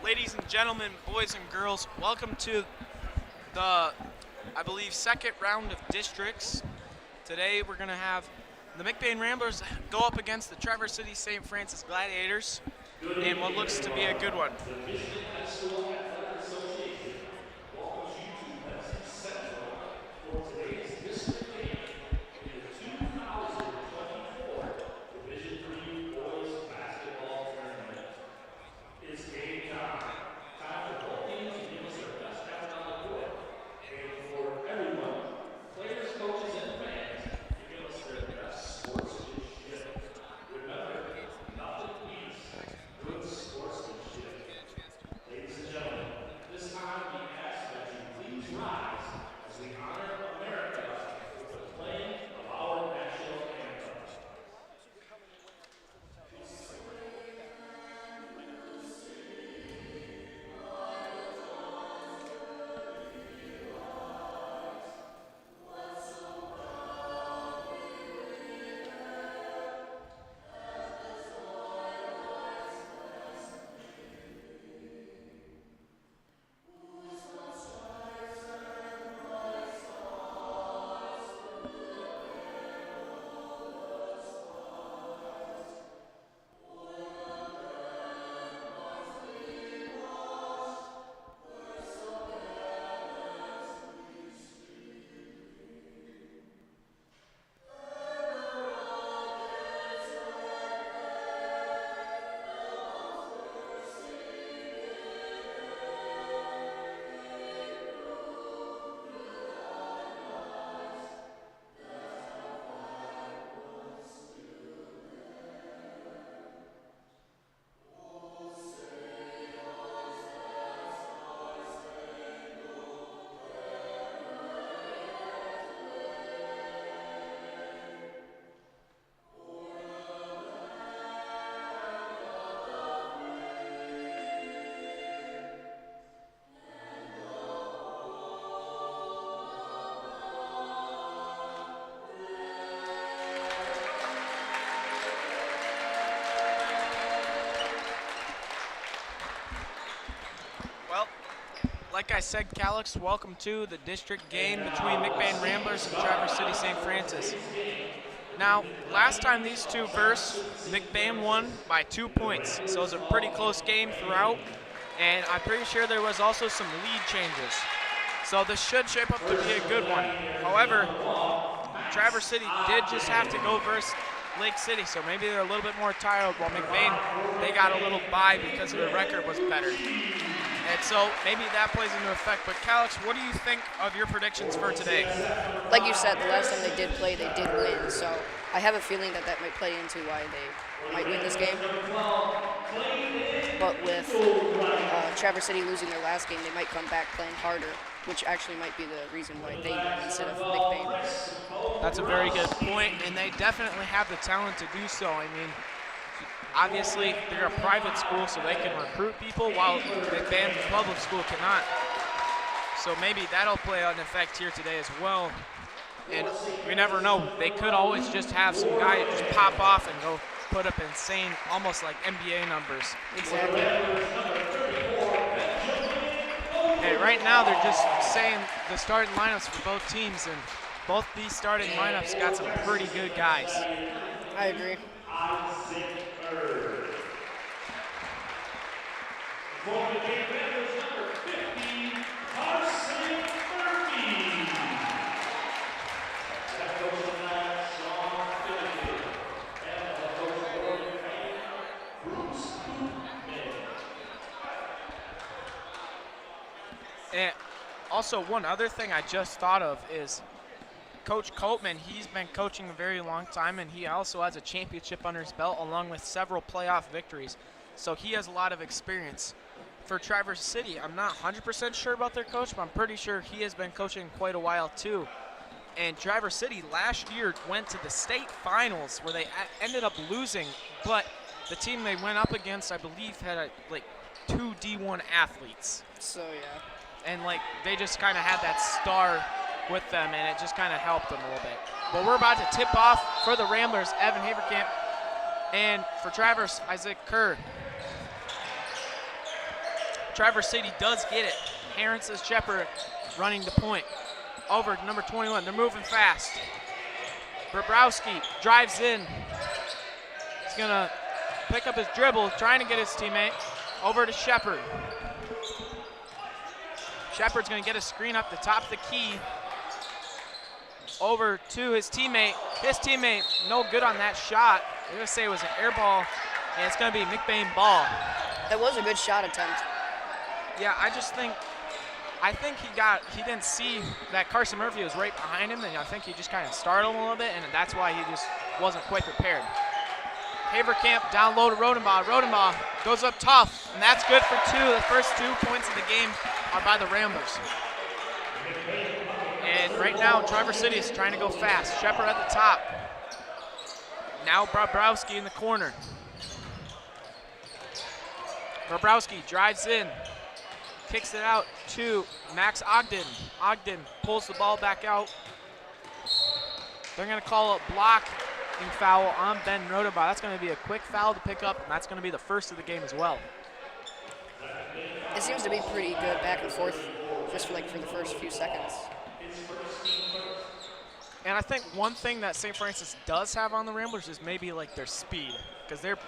Ladies and gentlemen, boys and girls, welcome to the, I believe, second round of districts. Today we're going to have the McBain Ramblers go up against the Traverse City St. Francis Gladiators in what looks to be a good one. Like I said, Calix, welcome to the district game between McBain Ramblers and Traverse City St. Francis. Now, last time these two versed, McBain won by 2 points, so it was a pretty close game throughout, and I'm pretty sure there was also some lead changes. So this should shape up to be a good one. However, Traverse City did just have to go versus Lake City, so maybe they're a little bit more tired, while McBain, they got a little bye because their record was better. And so maybe that plays into effect. But Calix, what do you think of your predictions for today? Like you said, the last time they did play, they did win. So I have a feeling that might play into why they might win this game. But with Traverse City losing their last game, they might come back playing harder, which actually might be the reason why they win instead of McBain. That's a very good point, and they definitely have the talent to do so. I mean, obviously, they're a private school, so they can recruit people, while McBain public school cannot. So maybe that'll play an effect here today as well. And we never know. They could always just have some guy just pop off and go put up insane, almost like NBA numbers. Exactly. And right now, they're just saying the starting lineups for both teams, and both these starting lineups got some pretty good guys. I agree. And also, one other thing I just thought of is Coach Coatman. He's been coaching a very long time, and he also has a championship under his belt along with several playoff victories. So he has a lot of experience. For Traverse City, I'm not 100% sure about their coach, but I'm pretty sure he has been coaching quite a while too. And Traverse City last year went to the state finals where they ended up losing, but the team they went up against, I believe, had like 2 D1 athletes. So, yeah. And like they just kind of had that star with them, and it just kind of helped them a little bit. But we're about to tip off for the Ramblers, Evan Haverkamp, and for Traverse, Isaac Kerr. Traverse City does get it. Harrison Shepard running the point. Over to number 21. They're moving fast. Bobrowski drives in. He's going to pick up his dribble, trying to get his teammate. Over to Shepard. Shepard's going to get a screen up the top of the key. Over to his teammate. His teammate, no good on that shot. They're going to say it was an air ball, and it's going to be McBain ball. That was a good shot attempt. Yeah, I think he didn't see that Carson Murphy was right behind him, and I think he just kind of startled him a little bit, and that's why he just wasn't quite prepared. Haverkamp down low to Rodenbaugh. Rodenbaugh goes up tough, and that's good for two. The first 2 points of the game are by the Ramblers. And right now, Traverse City is trying to go fast. Shepard at the top. Now Bobrowski in the corner. Bobrowski drives in, kicks it out to Max Ogden. Ogden pulls the ball back out. They're going to call a blocking foul on Ben Rodenbaugh. That's going to be a quick foul to pick up, and that's going to be the first of the game as well. It seems to be pretty good back and forth just for the first few seconds. And I think one thing that St. Francis does have on the Ramblers is maybe like their speed, because they're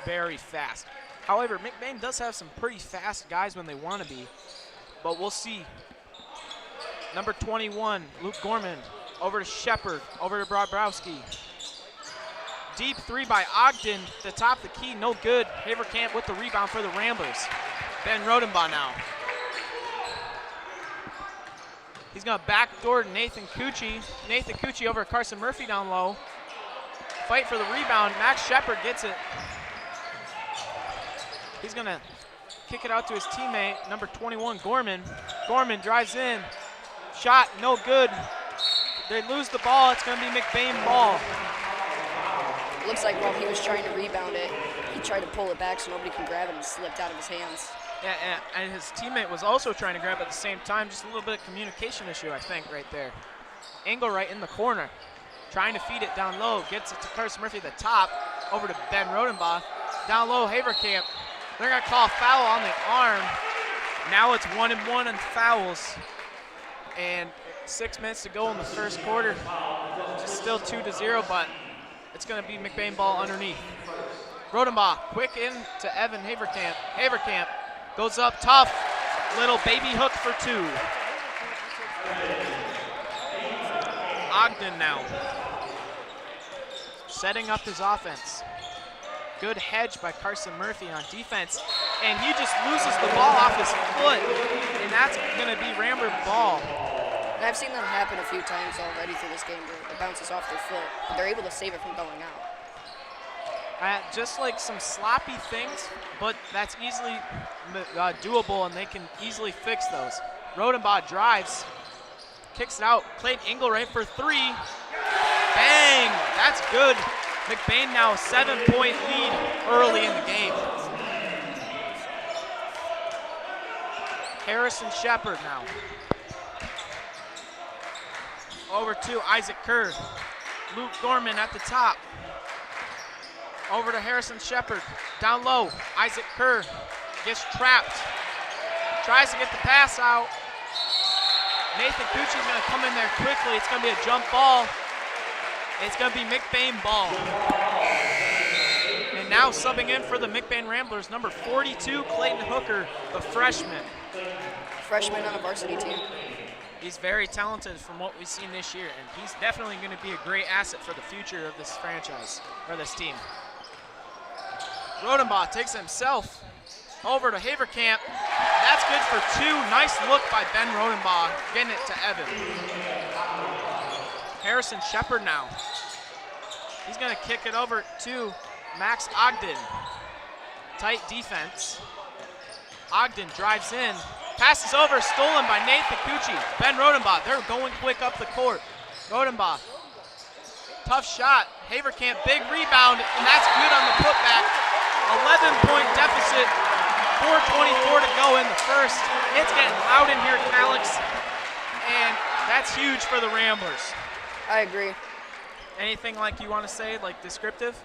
very fast. However, McBain does have some pretty fast guys when they want to be, but we'll see. Number 21, Luke Gorman, over to Shepard, over to Bobrowski. Deep three by Ogden, the top of the key, no good. Haverkamp with the rebound for the Ramblers. Ben Rodenbaugh now. He's going to backdoor Nathan Cucci. Nathan Cucci over Carson Murphy down low. Fight for the rebound. Max Shepard gets it. He's going to kick it out to his teammate, number 21, Gorman. Gorman drives in. Shot, no good. They lose the ball. It's going to be McBain ball. It looks like while he was trying to rebound it, he tried to pull it back so nobody can grab it and slipped out of his hands. Yeah, and his teammate was also trying to grab it at the same time. Just a little bit of communication issue, I think, right there. Engelwright in the corner, trying to feed it down low. Gets it to Carson Murphy at the top, over to Ben Rodenbaugh. Down low, Haverkamp. They're going to call a foul on the arm. Now it's 1-1 in fouls. And 6 minutes to go in the first quarter. Just still 2-0, but it's going to be McBain ball underneath. Rodenbaugh, quick in to Evan Haverkamp. Haverkamp goes up tough. Little baby hook for two. Ogden now. Setting up his offense. Good hedge by Carson Murphy on defense. And he just loses the ball off his foot. And that's going to be Rambler ball. And I've seen that happen a few times already through this game where it bounces off their foot, but they're able to save it from going out. Just like some sloppy things, but that's easily doable, and they can easily fix those. Rodenbaugh drives, kicks it out. Clayton Engelwright for three. Bang! That's good. McBain now a 7-point lead early in the game. Harrison Shepard now. Over to Isaac Kerr. Luke Gorman at the top. Over to Harrison Shepard. Down low, Isaac Kerr gets trapped. Tries to get the pass out. Nathan Cucci is going to come in there quickly. It's going to be a jump ball. It's going to be McBain ball. And now subbing in for the McBain Ramblers, number 42, Clayton Hooker, the freshman. Freshman on a varsity team. He's very talented from what we've seen this year, and he's definitely going to be a great asset for the future of this franchise, or this team. Rodenbaugh takes it himself over to Haverkamp. That's good for two. Nice look by Ben Rodenbaugh, getting it to Evan. Harrison Shepard now. He's going to kick it over to Max Ogden. Tight defense. Ogden drives in. Passes over, stolen by Nathan Cucci. Ben Rodenbaugh, they're going quick up the court. Rodenbaugh, tough shot. Haverkamp, big rebound, and that's good on the putback. 11-point deficit, 4:24 to go in the first. It's getting loud in here, Alex, and that's huge for the Ramblers. I agree. Anything like you want to say, like descriptive?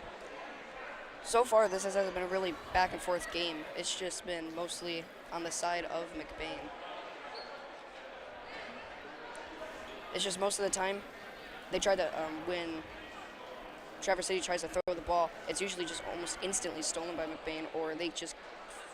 So far, this hasn't been a really back and forth game. It's just been mostly on the side of McBain. It's just most of the time, they try to, when Traverse City tries to throw the ball, it's usually just almost instantly stolen by McBain, or they just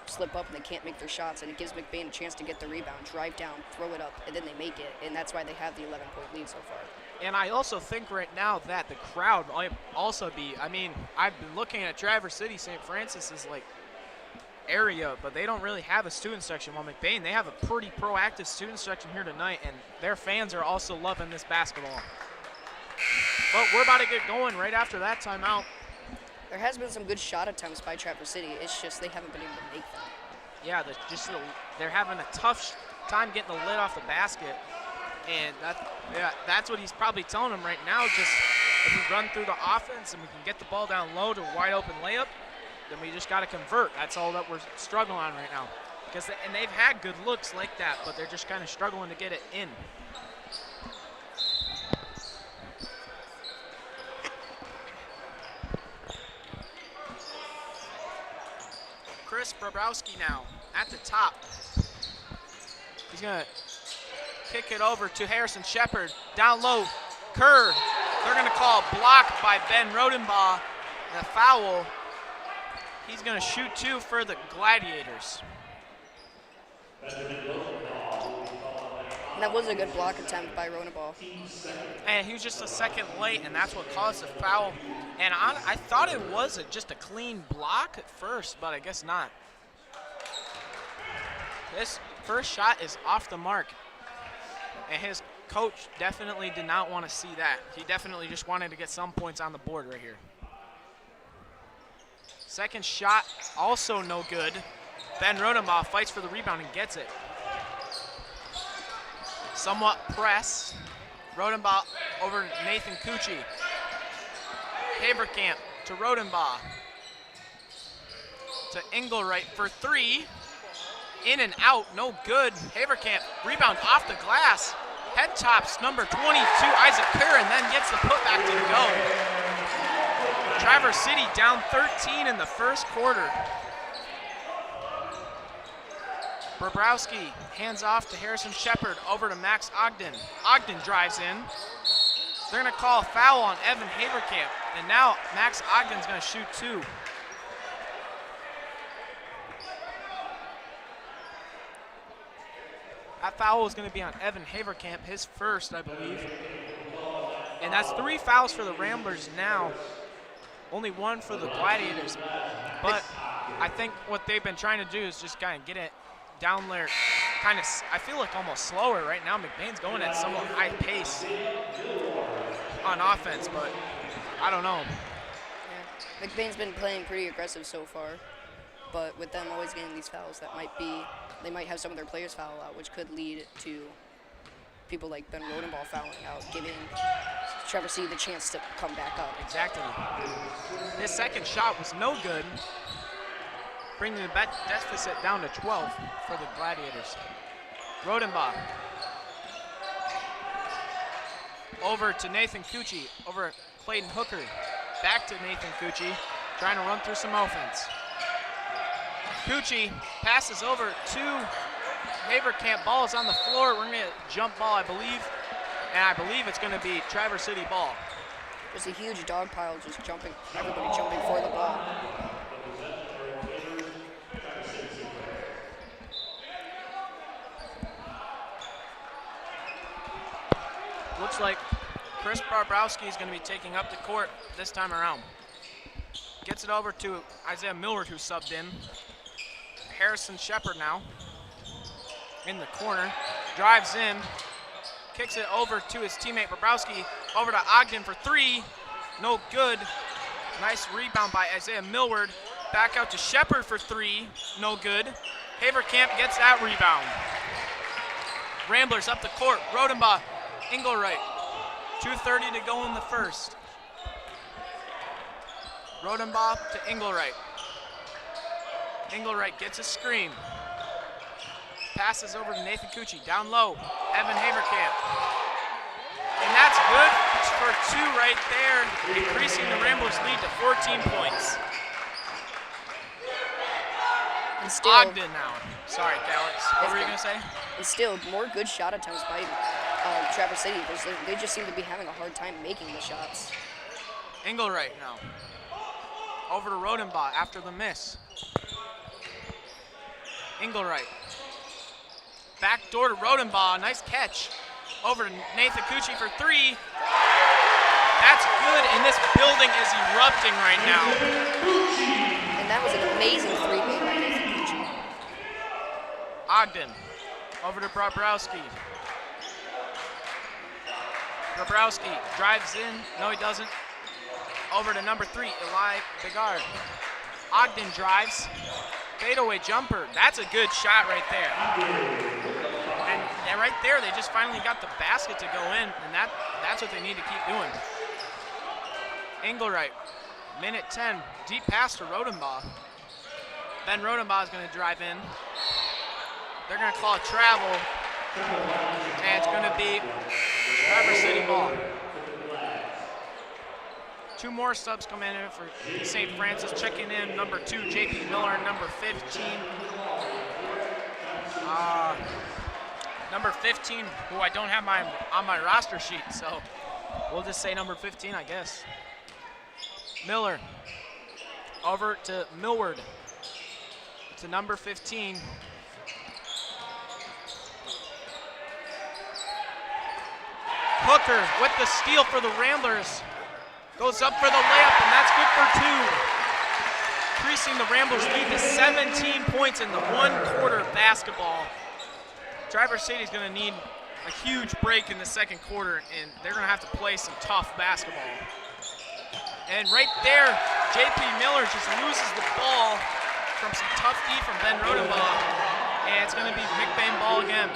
slip up and they can't make their shots, and it gives McBain a chance to get the rebound, drive down, throw it up, and then they make it, and that's why they have the 11-point lead so far. And I also think right now that the crowd might also be, I mean, I've been looking at Traverse City, St. Francis's like area, but they don't really have a student section. While McBain, they have a pretty proactive student section here tonight, and their fans are also loving this basketball. But we're about to get going right after that timeout. There has been some good shot attempts by Traverse City. It's just they haven't been able to make them. Yeah, they're having a tough time getting the lid off the basket. And that's what he's probably telling them right now. Just if we run through the offense and we can get the ball down low to a wide open layup, then we just got to convert. That's all that we're struggling on right now. And they've had good looks like that, but they're just kind of struggling to get it in. Chris Bobrowski now at the top. He's going to kick it over to Harrison Shepard. Down low, Kerr. They're going to call a block by Ben Rodenbaugh. And a foul. He's going to shoot 2 for the Gladiators. That was a good block attempt by Rodenbaugh. And he was just a second late, and that's what caused the foul. And I thought it was just a clean block at first, but I guess not. This first shot is off the mark. And his coach definitely did not want to see that. He definitely just wanted to get some points on the board right here. Second shot, also no good. Ben Rodenbaugh fights for the rebound and gets it. Somewhat press. Rodenbaugh over Nathan Cucci. Haberkamp to Rodenbaugh. To Engelwright for 3. In and out, no good. Haberkamp, rebound off the glass. Head tops number 22, Isaac Kerr, and then gets the putback to go. Traverse City down 13 in the first quarter. Bobrowski hands off to Harrison Shepard, over to Max Ogden. Ogden drives in. They're going to call a foul on Evan Haberkamp, and now Max Ogden's going to shoot 2. That foul is going to be on Evan Haberkamp, his first, I believe. And that's 3 fouls for the Ramblers now. Only 1 for the Gladiators. But I think what they've been trying to do is just kind of get it down there. Kind of, I feel like almost slower right now. McBain's going at somewhat high pace on offense, but I don't know. Yeah. McBain's been playing pretty aggressive so far. But with them always getting these fouls, they might have some of their players foul out, which could lead to people like Ben Rodenbaugh fouling out, giving Traverse City the chance to come back up. Exactly. His second shot was no good, bringing the deficit down to 12 for the Gladiators. Rodenbaugh. Over to Nathan Cucci, over Clayton Hooker. Back to Nathan Cucci, trying to run through some offense. Cucci passes over to Haberkamp. Ball is on the floor. We're going to get a jump ball, I believe. And I believe it's going to be Traverse City ball. There's a huge dog pile just jumping, everybody jumping for the ball. Looks like Chris Bobrowski is going to be taking up the court this time around. Gets it over to Isaiah Millward, who subbed in. Harrison Shepard now in the corner, drives in, kicks it over to his teammate Bobrowski, over to Ogden for 3, no good. Nice rebound by Isaiah Millward. Back out to Shepard for 3, no good. Haberkamp gets that rebound. Ramblers up the court, Rodenbaugh, Engelwright. 2:30 to go in the first. Rodenbaugh to Engelwright. Engelwright gets a screen. Passes over to Nathan Cucci, down low, Evan Haberkamp. And that's good for 2 right there, increasing the Ramblers' lead to 14 points. And still, Ogden now. Sorry, Alex. What were you going to say? And still, more good shot attempts by Traverse City. They just seem to be having a hard time making the shots. Engelwright now. Over to Rodenbaugh after the miss. Engelwright. Back door to Rodenbaugh. Nice catch. Over to Nathan Cucci for three. That's good, and this building is erupting right now. And that was an amazing three made by Nathan Cucci. Ogden. Over to Bobrowski. Bobrowski drives in. No, he doesn't. Over to number 3, Eli Bigard. Ogden drives. Fadeaway jumper. That's a good shot right there. And right there, they just finally got the basket to go in, and that's what they need to keep doing. Engelwright, minute 10, deep pass to Rodenbaugh. Ben Rodenbaugh is going to drive in. They're going to call a travel, and it's going to be Traverse City ball. 2 more subs come in for St. Francis. Checking in number 2, J.P. Miller, number 15. Number 15, who I don't have on my roster sheet, so we'll just say number 15, I guess. Miller, over to Millward, to number 15. Hooker with the steal for the Ramblers. Goes up for the layup, and that's good for 2. Increasing the Ramblers' lead to 17 points in the 1 quarter of basketball. Traverse City is going to need a huge break in the 2nd quarter, and they're going to have to play some tough basketball. And right there, J.P. Miller just loses the ball from some tough D from Ben Rodenbaugh, and it's going to be McBain ball again.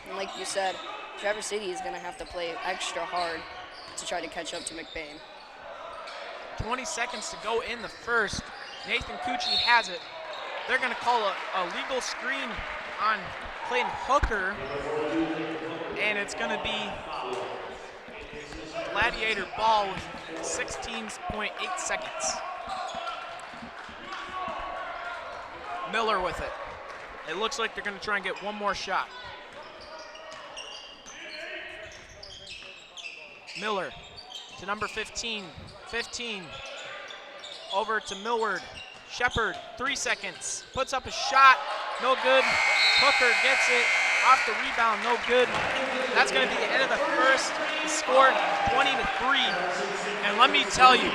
And like you said, Traverse City is going to have to play extra hard to try to catch up to McBain. 20 seconds to go in the first. Nathan Cucci has it. They're going to call a legal screen on Clayton Hooker, and it's going to be Gladiator ball with 16.8 seconds. Miller with it. It looks like they're going to try and get one more shot. Miller to number 15. 15. Over to Millward. Shepard, 3 seconds. Puts up a shot. No good. Hooker gets it. Off the rebound, no good. That's going to be the end of the first. The score 20-3. And let me tell you,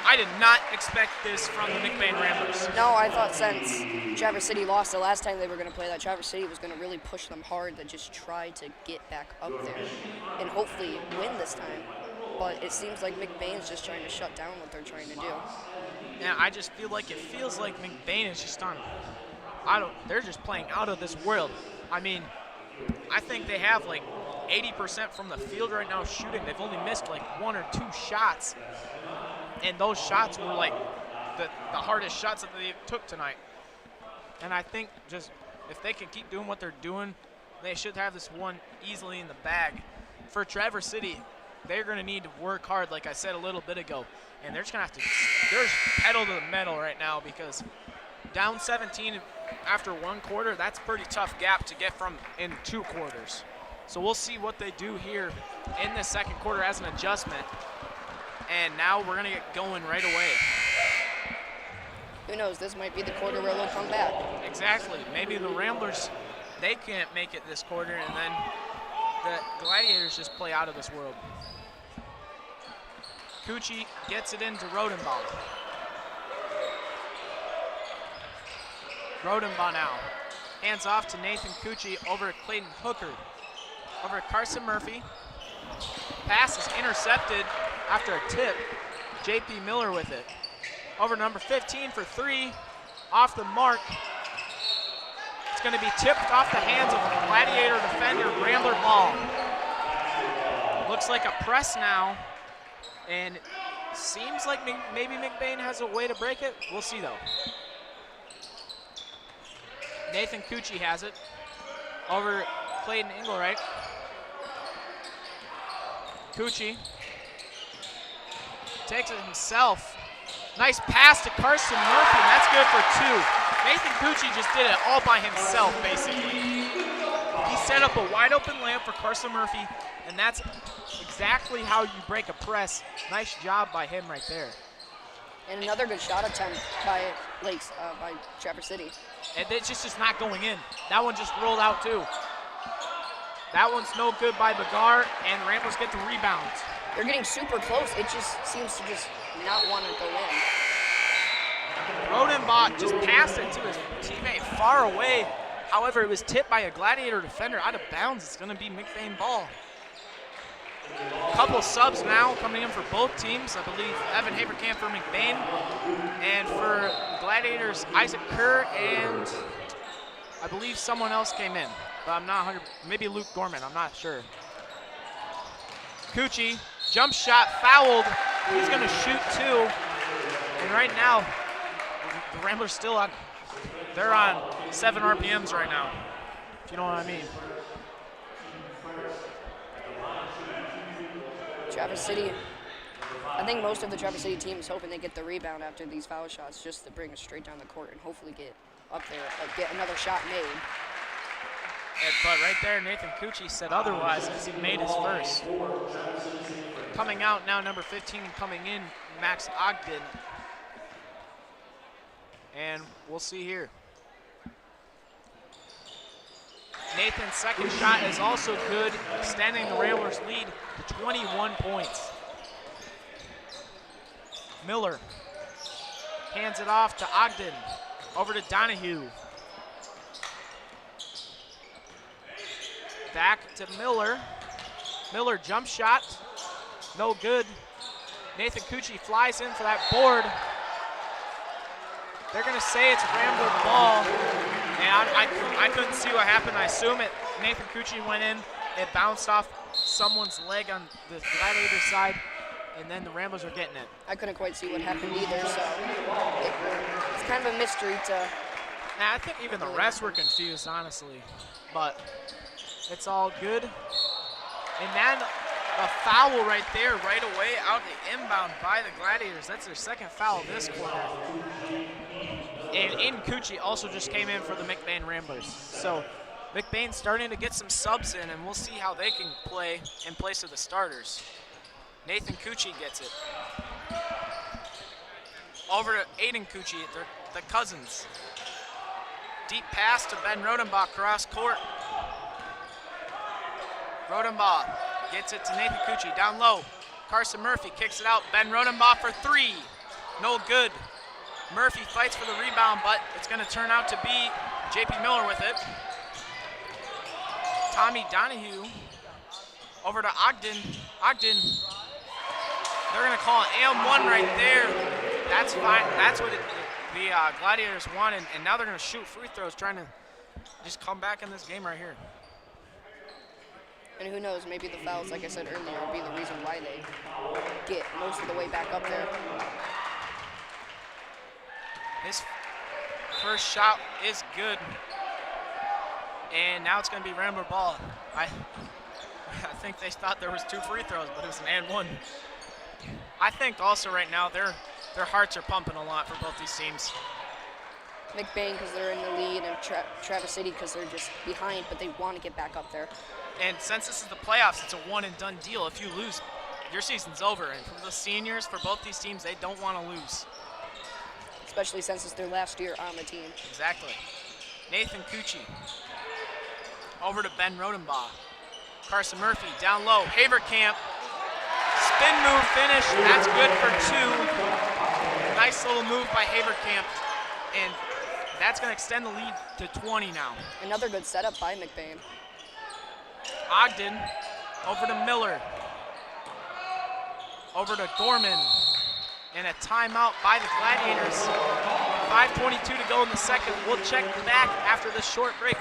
I did not expect this from the McBain Ramblers. No, I thought since Traverse City lost the last time they were going to play that, Traverse City was going to really push them hard to just try to get back up there and hopefully win this time. But it seems like McBain's just trying to shut down what they're trying to do. Yeah, I just feel like McBain is just on, they're just playing out of this world. I mean, I think they have like 80% from the field right now shooting. They've only missed like 1 or 2 shots. And those shots were like the hardest shots that they took tonight. And I think just if they can keep doing what they're doing, they should have this one easily in the bag. For Traverse City, they're going to need to work hard, like I said a little bit ago. And they're just going to have to they're pedal to the metal right now, because down 17 after 1 quarter, that's a pretty tough gap to get from in 2 quarters. So we'll see what they do here in the 2nd quarter as an adjustment. And now we're going to get going right away. Who knows, this might be the quarter where they'll come back. Exactly. Maybe the Ramblers, they can't make it this quarter, and then the Gladiators just play out of this world. Cucci gets it into Rodenbaugh. Rodenbaugh now. Hands off to Nathan Cucci over to Clayton Hooker. Over to Carson Murphy. Pass is intercepted after a tip. J.P. Miller with it. Over number 15 for 3. Off the mark. It's going to be tipped off the hands of the Gladiator defender, Rambler ball. Looks like a press now. And seems like maybe McBain has a way to break it. We'll see, though. Nathan Cucci has it. Over Clayton Engelwright. Cucci takes it himself. Nice pass to Carson Murphy, and that's good for 2. Nathan Cucci just did it all by himself, basically. He set up a wide open layup for Carson Murphy, and that's exactly how you break a press. Nice job by him right there. And another good shot attempt by by Traverse City. And it's just not going in. That one just rolled out too. That one's no good by Bagar, and the Ramblers get the rebound. They're getting super close. It just seems to just not want to go in. Rodenbach just passed it to his teammate far away. However, it was tipped by a Gladiator defender out of bounds. It's going to be McBain ball. A couple subs now coming in for both teams. I believe Evan Haverkamp for McBain, and for Gladiators, Isaac Kerr, and I believe someone else came in, but I'm not 100. Maybe Luke Gorman. I'm not sure. Cucci, jump shot fouled. He's going to shoot 2, and right now the Ramblers still on. They're on 7 RPMs right now, if you know what I mean. Traverse City, I think most of the Traverse City team is hoping they get the rebound after these foul shots just to bring us straight down the court and hopefully get up there, get another shot made. But right there, Nathan Cucci said otherwise as he made his first. Coming out now, number 15 coming in, Max Ogden. And we'll see here. Nathan's second shot is also good, extending the Ramblers' lead to 21 points. Miller hands it off to Ogden, over to Donahue. Back to Miller. Miller jump shot, no good. Nathan Cucci flies in for that board. They're gonna say it's Rambler ball. And I couldn't see what happened. I assume Nathan Cucci went in, it bounced off someone's leg on the Gladiator side, and then the Ramblers are getting it. I couldn't quite see what happened either, so it's kind of a mystery to. I think even the refs were confused, honestly, but it's all good. And then a foul right there, right away, out the inbound by the Gladiators. That's their second foul this quarter. And Aiden Cucci also just came in for the McBain Ramblers. So McBain's starting to get some subs in, and we'll see how they can play in place of the starters. Nathan Cucci gets it. Over to Aiden Cucci, the cousins. Deep pass to Ben Rodenbach cross court. Rodenbach gets it to Nathan Cucci down low. Carson Murphy kicks it out. Ben Rodenbach for 3. No good. Murphy fights for the rebound, but it's going to turn out to be JP Miller with it. Tommy Donahue over to Ogden. Ogden, they're going to call an AM1 right there. That's fine. That's what the Gladiators wanted, and now they're going to shoot free throws, trying to just come back in this game right here. And who knows, maybe the fouls, like I said earlier, will be the reason why they get most of the way back up there. His first shot is good. And now it's going to be Rambler ball. I think they thought there was 2 free throws, but it was an and 1. I think also right now their hearts are pumping a lot for both these teams. McBain because they're in the lead, and Traverse City because they're just behind, but they want to get back up there. And since this is the playoffs, it's a one and done deal. If you lose, your season's over. And for the seniors, for both these teams, they don't want to lose. Especially since it's their last year on the team. Exactly. Nathan Cucci over to Ben Rodenbach. Carson Murphy down low. Haverkamp. Spin move finish. That's good for 2. Nice little move by Haverkamp. And that's going to extend the lead to 20 now. Another good setup by McBain. Ogden over to Miller. Over to Gorman. And a timeout by the Gladiators. 5:22 to go in the second. We'll check back after this short break.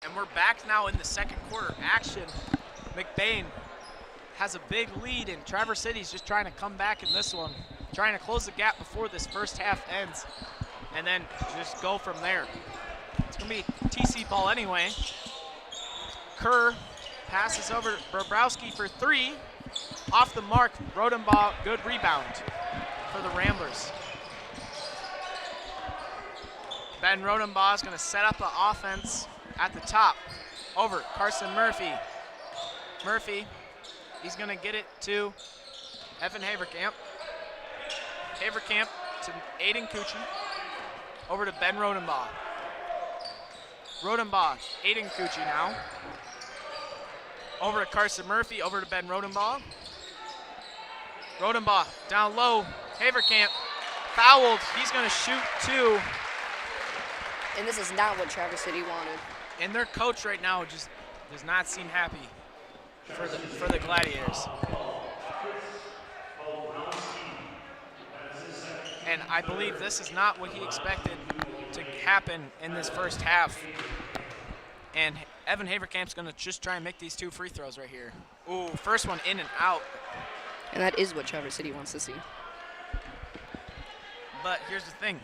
And we're back now in the second quarter action. McBain has a big lead, and Traverse City's just trying to come back in this one, trying to close the gap before this first half ends, and then just go from there. It's going to be TC ball anyway. Kerr passes over to Bobrowski for three. Off the mark, Rodenbaugh, good rebound for the Ramblers. Ben Rodenbaugh is going to set up the offense at the top. Over Carson Murphy. Murphy, he's going to get it to Evan Haverkamp. Haverkamp to Aiden Cucci. Over to Ben Rodenbaugh. Rodenbaugh, Aiden Cucci now. Over to Carson Murphy, over to Ben Rodenbaugh. Rodenbaugh down low, Haverkamp fouled. He's going to shoot two. And this is not what Traverse City wanted. And their coach right now just does not seem happy for the Gladiators. And I believe this is not what he expected to happen in this first half. And Evan Haverkamp's going to just try and make these two free throws right here. Ooh, first one in and out. And that is what Traverse City wants to see. But here's the thing.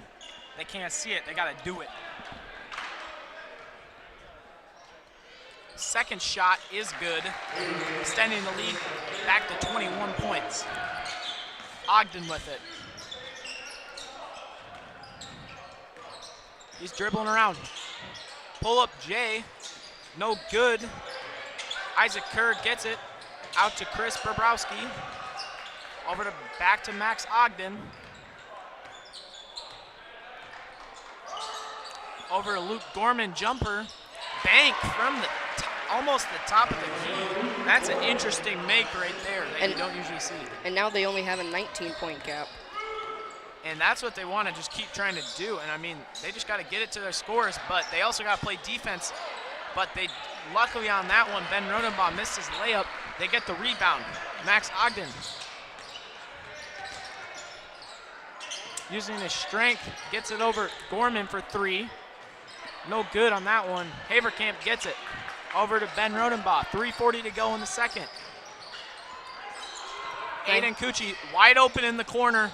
They can't see it. They got to do it. Second shot is good, extending the lead back to 21 points. Ogden with it. He's dribbling around. Pull up Jay, no good. Isaac Kerr gets it out to Chris Bobrowski. Back to Max Ogden. Over to Luke Gorman, jumper. Bank from almost the top of the key. That's an interesting make right there that you don't usually see. And now they only have a 19-point gap. And that's what they want to just keep trying to do. And I mean, they just got to get it to their scores, but they also got to play defense. But they, luckily on that one, Ben Rodenbaugh missed his layup. They get the rebound. Max Ogden, using his strength, gets it over Gorman for three. No good on that one. Haverkamp gets it over to Ben Rodenbaugh. 3:40 to go in the second. Aiden Cucci wide open in the corner.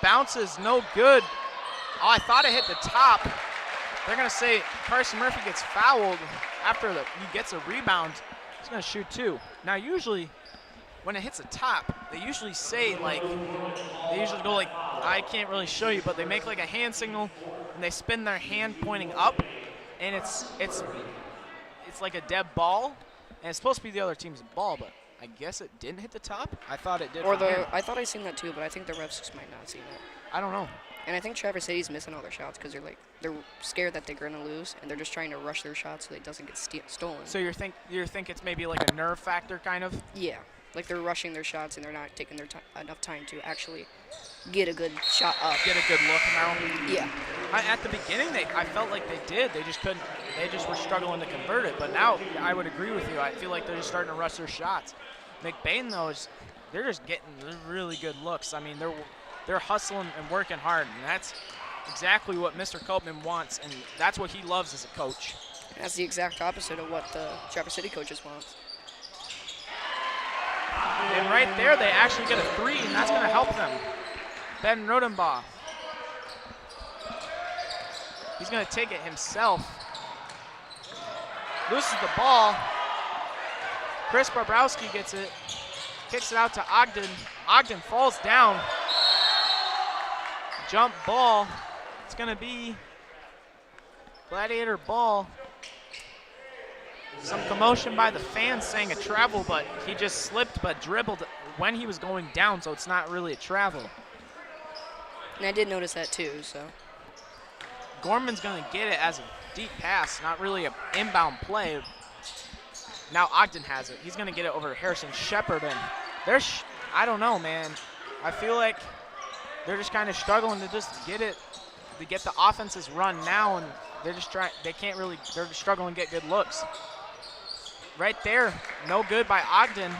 Bounces, no good. Oh, I thought it hit the top. They're going to say Carson Murphy gets fouled after he gets a rebound. He's going to shoot two. Now, usually when it hits the top, they usually say they usually go I can't really show you, but they make like a hand signal and they spin their hand pointing up, and it's like a dead ball, and it's supposed to be the other team's ball, but I guess it didn't hit the top. I thought it did. I thought I seen that too, but I think the refs just might not see that. I don't know. And I think Traverse City's missing all their shots because they're scared that they're gonna lose, and they're just trying to rush their shots so it doesn't get stolen. So you think it's maybe like a nerve factor kind of? Yeah, like they're rushing their shots and they're not taking their enough time to actually get a good shot up. Get a good look now. Yeah. At the beginning, I felt like they did. They just couldn't. They just were struggling to convert it. But now, I would agree with you. I feel like they're just starting to rush their shots. McBain though they're just getting really good looks. I mean, they're hustling and working hard, and that's exactly what Mr. Copeman wants, and that's what he loves as a coach. And that's the exact opposite of what the Traverse City coaches want. And right there, they actually get a three, and that's going to help them. Ben Rodenbaugh. He's going to take it himself. Loses the ball. Chris Bobrowski gets it. Kicks it out to Ogden. Ogden falls down. Jump ball. It's going to be Gladiator ball. Some commotion by the fans saying a travel, but he just slipped but dribbled when he was going down, so it's not really a travel. And I did notice that too, so. Gorman's going to get it as a deep pass, not really an inbound play. Now Ogden has it. He's going to get it over to Harrison Shepard, and I don't know, man. I feel like they're just kind of struggling to just get it, to get the offenses run now, and they're just struggling to get good looks. Right there, no good by Ogden,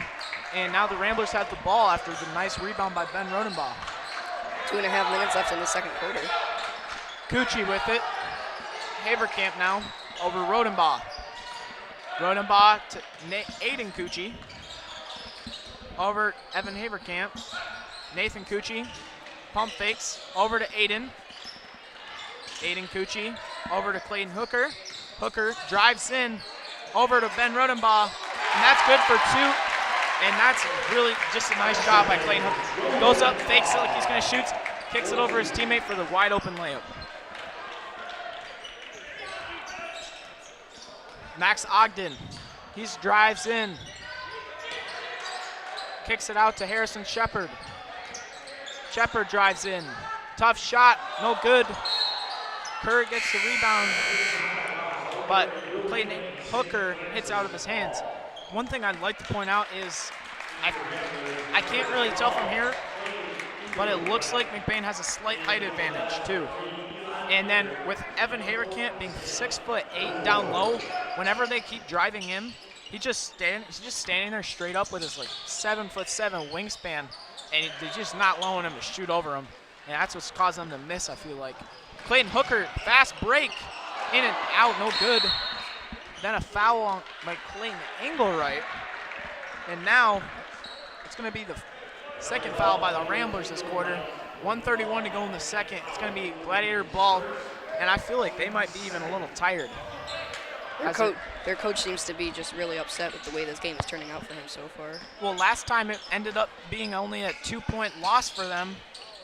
and now the Ramblers have the ball after the nice rebound by Ben Rodenbaugh. 2.5 minutes left in the second quarter. Cucci with it. Haverkamp now over Rodenbaugh. Rodenbaugh to Aiden Cucci. Over Evan Haverkamp. Nathan Cucci. Pump fakes over to Aiden. Aiden Cucci over to Clayton Hooker. Hooker drives in over to Ben Rodenbaugh. And that's good for 2. And that's really just a nice job by Clayton Hooker. Goes up, fakes it like he's going to shoot. Kicks it over his teammate for the wide open layup. Max Ogden, he drives in. Kicks it out to Harrison Shepard. Shepard drives in. Tough shot, no good. Kerr gets the rebound, but Clayton Hooker hits out of his hands. One thing I'd like to point out is I can't really tell from here, but it looks like McBain has a slight height advantage too. And then with Evan Haverkamp being 6'8" down low, whenever they keep driving him, he's just standing there straight up with his like 7'7" wingspan, and they're just not allowing him to shoot over him. And that's what's causing them to miss, I feel like. Clayton Hooker, fast break, in and out, no good. Then a foul on by Clayton Engelwright. And now it's going to be the second foul by the Ramblers this quarter. 1:31 to go in the second. It's going to be Gladiator ball, and I feel like they might be even a little tired. Their coach seems to be just really upset with the way this game is turning out for him so far. Well, last time it ended up being only a 2-point loss for them,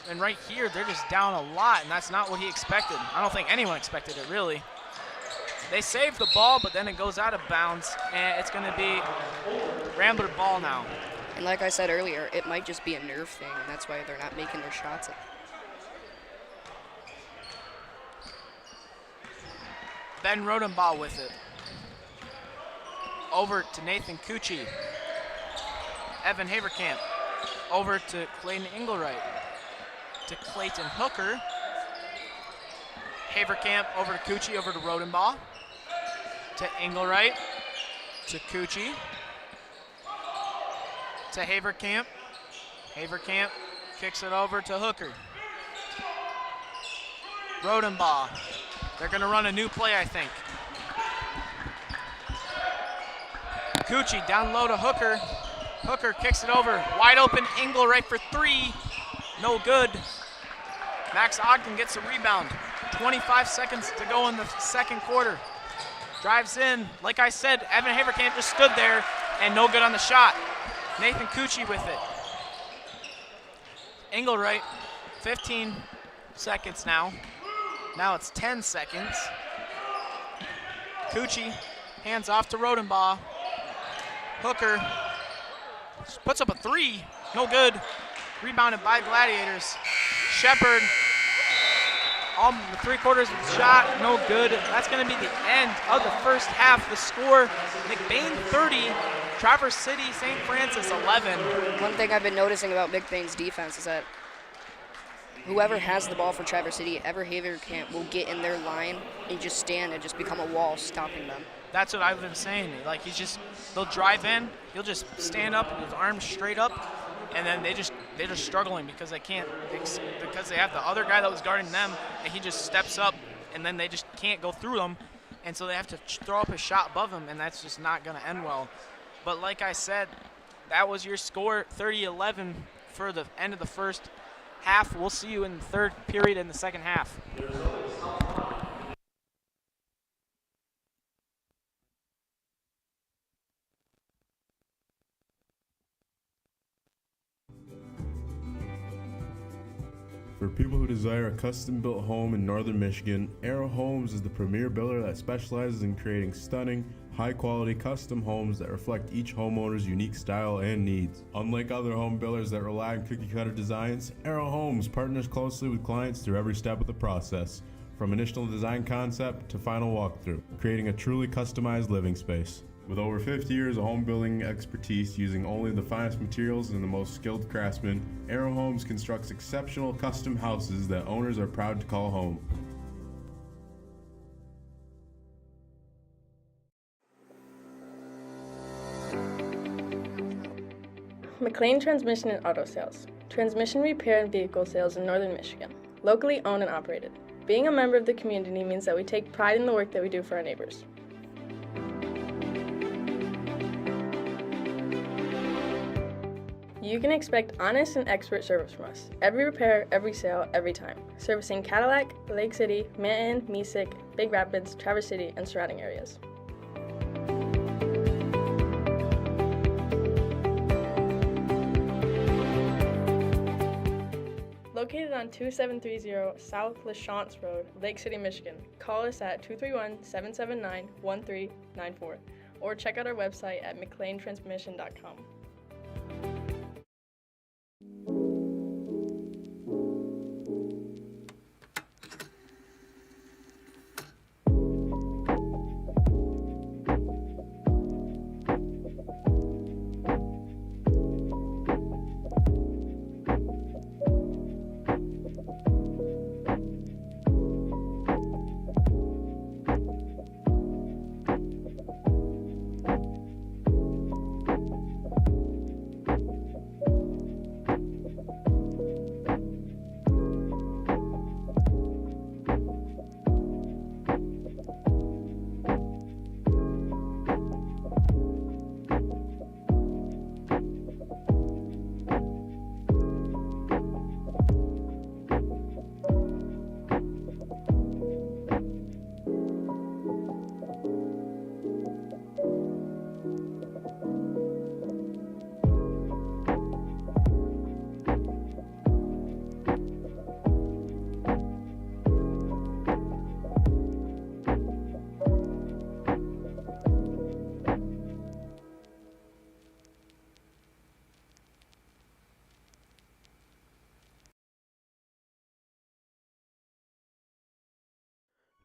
and right here they're just down a lot, and that's not what he expected. I don't think anyone expected it, really. They saved the ball, but then it goes out of bounds, and it's going to be Rambler ball now. And like I said earlier, it might just be a nerve thing, and that's why they're not making their shots. Ben Rodenbaugh with it. Over to Nathan Cucci. Evan Haverkamp. Over to Clayton Engelwright. To Clayton Hooker. Haverkamp over to Cucci, over to Rodenbaugh. To Engelwright. To Cucci. To Haverkamp. Haverkamp kicks it over to Hooker. Rodenbaugh. They're going to run a new play, I think. Cucci down low to Hooker. Hooker kicks it over. Wide open, Engelwright for 3. No good. Max Ogden gets a rebound. 25 seconds to go in the second quarter. Drives in. Like I said, Evan Haverkamp just stood there and no good on the shot. Nathan Cucci with it. Engelwright, 15 seconds now. Now it's 10 seconds. Cucci hands off to Rodenbaugh. Hooker puts up a 3. No good. Rebounded by Gladiators. Shepard, on the 3/4 of the shot, no good. That's going to be the end of the first half. The score, McBain 30, Traverse City St. Francis 11. One thing I've been noticing about McBain's defense is that whoever has the ball for Traverse City, Ever Haverkamp will get in their line and just stand and just become a wall stopping them. That's what I've been saying. Like, they'll drive in, he'll just stand up with his arms straight up, and then they're just struggling because they can't, because they have the other guy that was guarding them, and he just steps up, and then they just can't go through them, and so they have to throw up a shot above him, and that's just not going to end well. But like I said, that was your score, 30-11 for the end of the first half. We'll see you in the third period in the second half. For people who desire a custom-built home in northern Michigan, Arrow Homes is the premier builder that specializes in creating stunning, high-quality custom homes that reflect each homeowner's unique style and needs. Unlike other home builders that rely on cookie-cutter designs, Arrow Homes partners closely with clients through every step of the process, from initial design concept to final walkthrough, creating a truly customized living space. With over 50 years of home building expertise using only the finest materials and the most skilled craftsmen, Arrow Homes constructs exceptional custom houses that owners are proud to call home. McLain Transmission and Auto Sales. Transmission repair and vehicle sales in northern Michigan. Locally owned and operated. Being a member of the community means that we take pride in the work that we do for our neighbors. You can expect honest and expert service from us. Every repair, every sale, every time. Servicing Cadillac, Lake City, Manton, Mesick, Big Rapids, Traverse City, and surrounding areas. Located on 2730 South LaChance Road, Lake City, Michigan. Call us at 231-779-1394 or check out our website at McLaintransmission.com.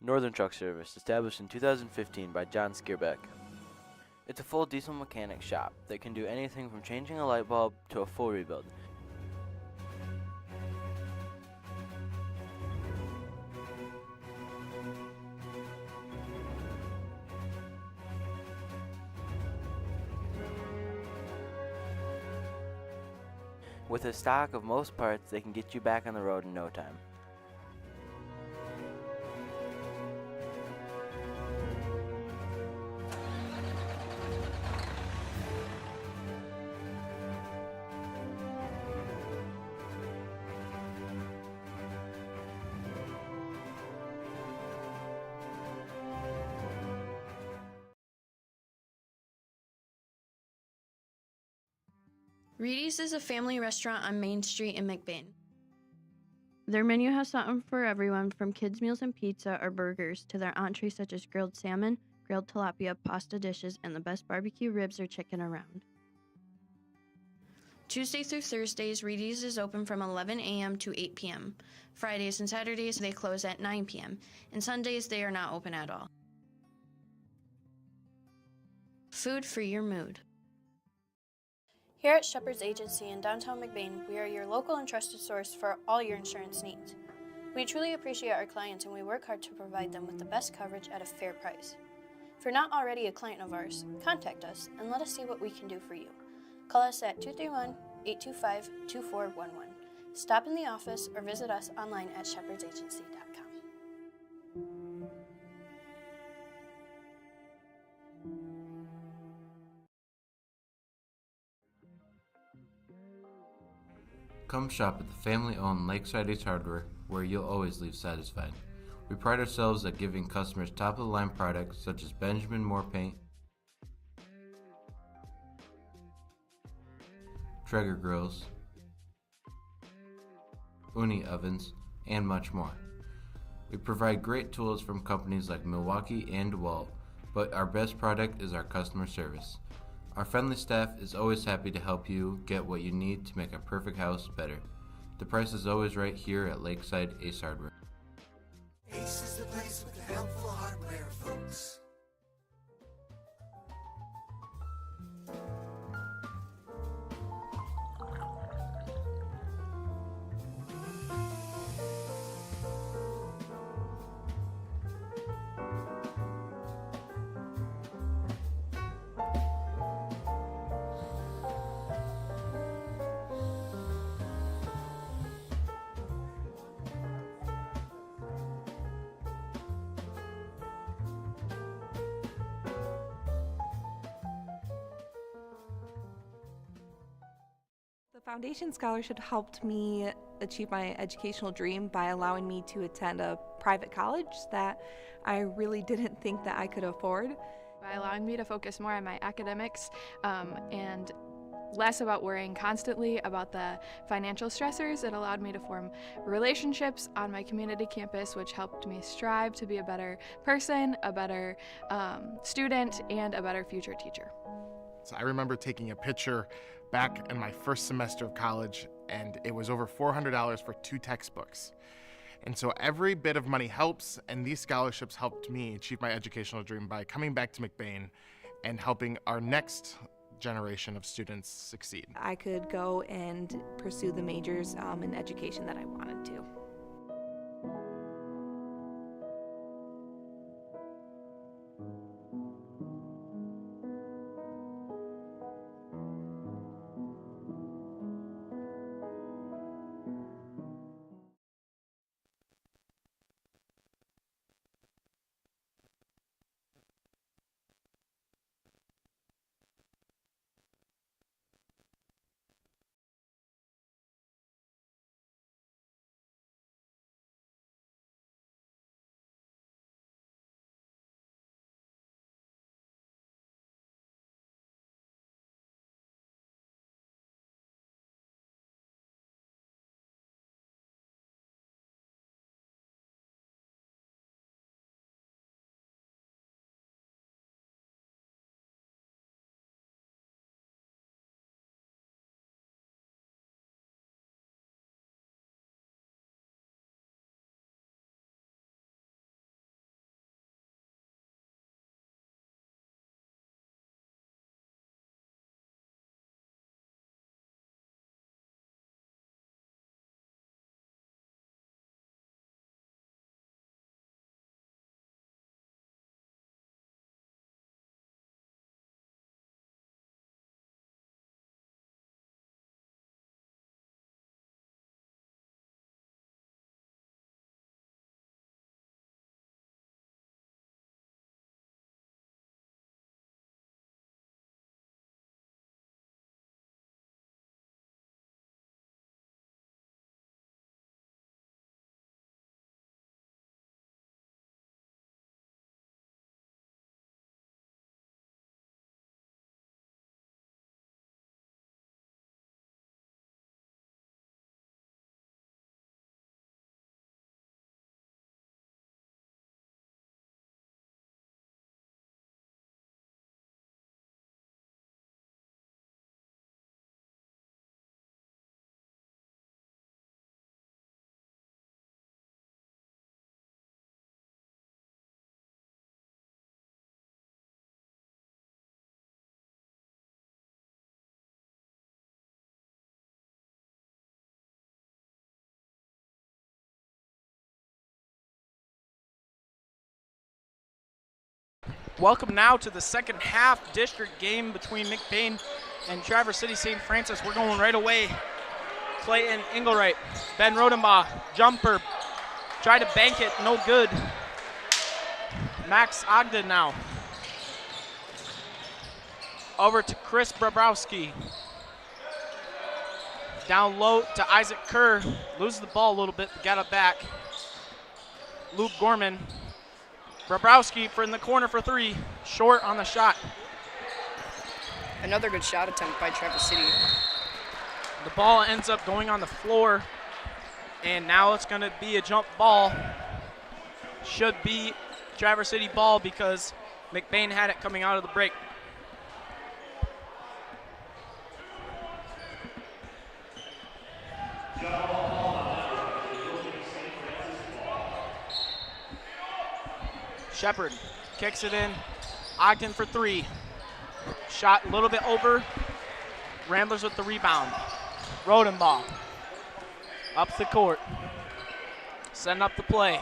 Northern Truck Service, established in 2015 by John Skierbeck. It's a full diesel mechanic shop that can do anything from changing a light bulb to a full rebuild. With a stock of most parts, they can get you back on the road in no time. Reedy's is a family restaurant on Main Street in McBain. Their menu has something for everyone, from kids' meals and pizza or burgers to their entrees such as grilled salmon, grilled tilapia, pasta dishes, and the best barbecue ribs or chicken around. Tuesday through Thursdays, Reedy's is open from 11 a.m. to 8 p.m. Fridays and Saturdays, they close at 9 p.m. And Sundays, they are not open at all. Food for your mood. Here at Shepherd's Agency in downtown McBain, we are your local and trusted source for all your insurance needs. We truly appreciate our clients and we work hard to provide them with the best coverage at a fair price. If you're not already a client of ours, contact us and let us see what we can do for you. Call us at 231-825-2411. Stop in the office or visit us online at shepherdsagency.com. Come shop at the family-owned Lakeside Ace Hardware, where you'll always leave satisfied. We pride ourselves at giving customers top-of-the-line products such as Benjamin Moore paint, Traeger grills, Uni ovens, and much more. We provide great tools from companies like Milwaukee and DeWalt, but our best product is our customer service. Our friendly staff is always happy to help you get what you need to make a perfect house better. The price is always right here at Lakeside Ace Hardware. Ace is the place with the helpful hardware, folks. Foundation Scholarship helped me achieve my educational dream by allowing me to attend a private college that I really didn't think that I could afford. By allowing me to focus more on my academics and less about worrying constantly about the financial stressors, it allowed me to form relationships on my community campus, which helped me strive to be a better person, a better student, and a better future teacher. So I remember taking a picture back in my first semester of college, and it was over $400 for 2 textbooks. And so every bit of money helps, and these scholarships helped me achieve my educational dream by coming back to McBain and helping our next generation of students succeed. I could go and pursue the majors in education that I wanted to. Welcome now to the second half district game between McBain and Traverse City St. Francis. We're going right away. Clayton Engelwright, Ben Rodenbaugh, jumper, try to bank it, no good. Max Ogden now. Over to Chris Bobrowski. Down low to Isaac Kerr, loses the ball a little bit, but got it back. Luke Gorman. Bobrowski in the corner for 3, short on the shot. Another good shot attempt by Traverse City. The ball ends up going on the floor, and now it's going to be a jump ball. Should be Traverse City ball because McBain had it coming out of the break. Shepard kicks it in. Ogden for 3. Shot a little bit over. Ramblers with the rebound. Rodenbaugh up the court. Setting up the play.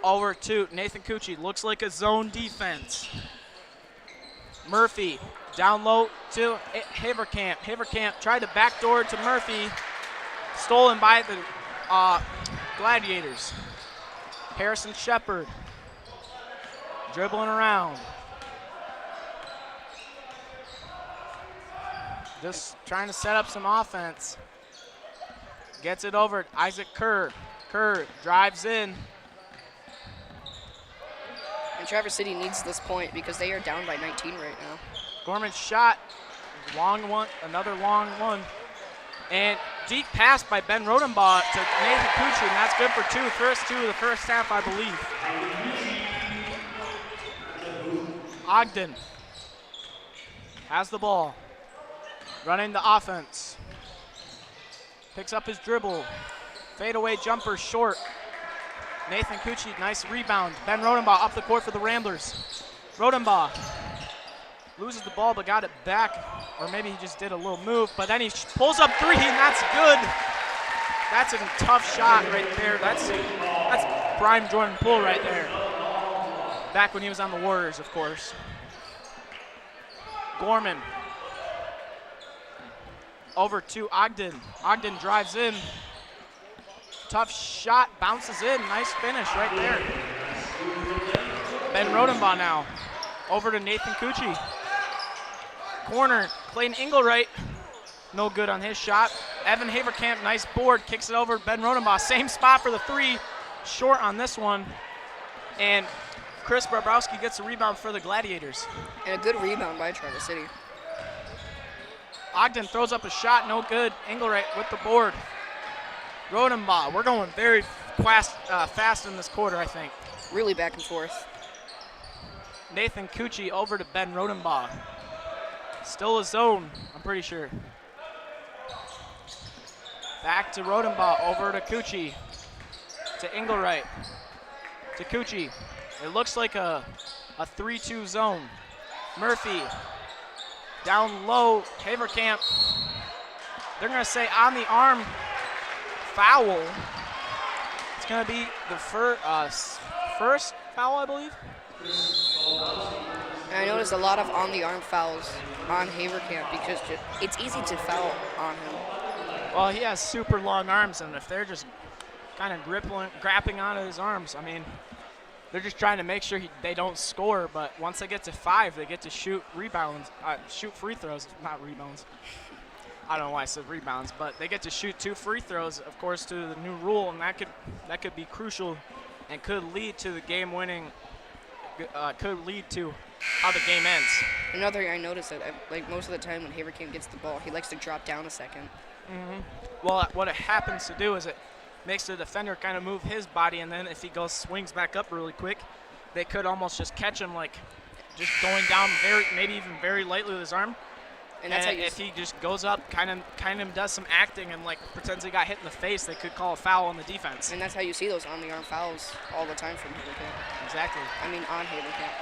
Over to Nathan Cucci. Looks like a zone defense. Murphy down low to Haverkamp. Haverkamp tried to backdoor to Murphy. Stolen by the Gladiators. Harrison Shepard dribbling around. just trying to set up some offense. Gets it over to Isaac Kerr. Kerr drives in. And Traverse City needs this point because they are down by 19 right now. Gorman's shot, long one, another long one. And deep pass by Ben Rodenbaugh to Nathan Kuchar, and that's good for two. First two of the first half, I believe. Ogden has the ball, running the offense. Picks up his dribble. Fadeaway jumper short. Nathan Kuchar, nice rebound. Ben Rodenbaugh up the court for the Ramblers. Rodenbaugh loses the ball but got it back, or maybe he just did a little move, but then he pulls up three, and that's good. That's a tough shot right there. That's prime Jordan Poole right there. Back when he was on the Warriors, of course. Gorman over to Ogden. Ogden drives in. Tough shot, bounces in. Nice finish right there. Ben Rodenbaugh now over to Nathan Kuchar. Corner, Clayton Engelwright, no good on his shot. Evan Haverkamp, nice board, kicks it over to Ben Rodenbaugh. Same spot for the three, short on this one. And Chris Bobrowski gets a rebound for the Gladiators. And a good rebound by Traverse City. Ogden throws up a shot, no good. Engelwright with the board. Rodenbaugh, we're going very fast in this quarter, I think. Really back and forth. Nathan Kuchar over to Ben Rodenbaugh. Still a zone, I'm pretty sure. Back to Rodenbaugh, over to Kuchar. To Engelwright. To Kuchar. It looks like a 3-2 zone. Murphy. Down low, Haverkamp. They're going to say on the arm foul. It's going to be the first foul, I believe. And I noticed a lot of on-the-arm fouls on Haverkamp because it's easy to foul on him. Well, he has super long arms, and if they're just kind of grappling onto his arms, I mean, they're just trying to make sure they don't score, but once they get to 5, they get to shoot free throws, not rebounds. I don't know why I said rebounds, but they get to shoot 2 free throws, of course, to the new rule, and that could be crucial and could lead to the game-winning, could lead to how the game ends. Another thing I noticed that like most of the time when Haverkamp gets the ball, he likes to drop down a second. Well, what it happens to do is it makes the defender kind of move his body, and then if he swings back up really quick, they could almost just catch him like just going down maybe even very lightly with his arm. And that's if he just goes up, kind of does some acting and like pretends he got hit in the face, they could call a foul on the defense. And that's how you see those on-the-arm fouls all the time from Haverkamp. Exactly. I mean, on Haverkamp.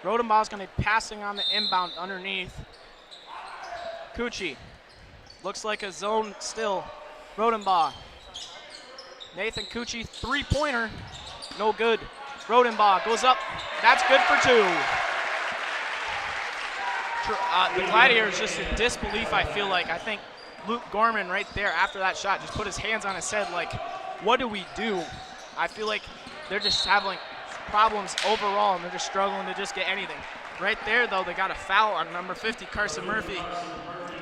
Rodenbaugh's going to be passing on the inbound underneath. Kuchar. Looks like a zone still. Rodenbaugh. Nathan Kuchar, three-pointer. No good. Rodenbaugh goes up. That's good for 2. The Gladiators just in disbelief, I feel like. I think Luke Gorman right there after that shot just put his hands on his head like, what do we do? I feel like they're just having problems overall, and they're just struggling to just get anything. Right there, though, they got a foul on number 50, Carson Murphy.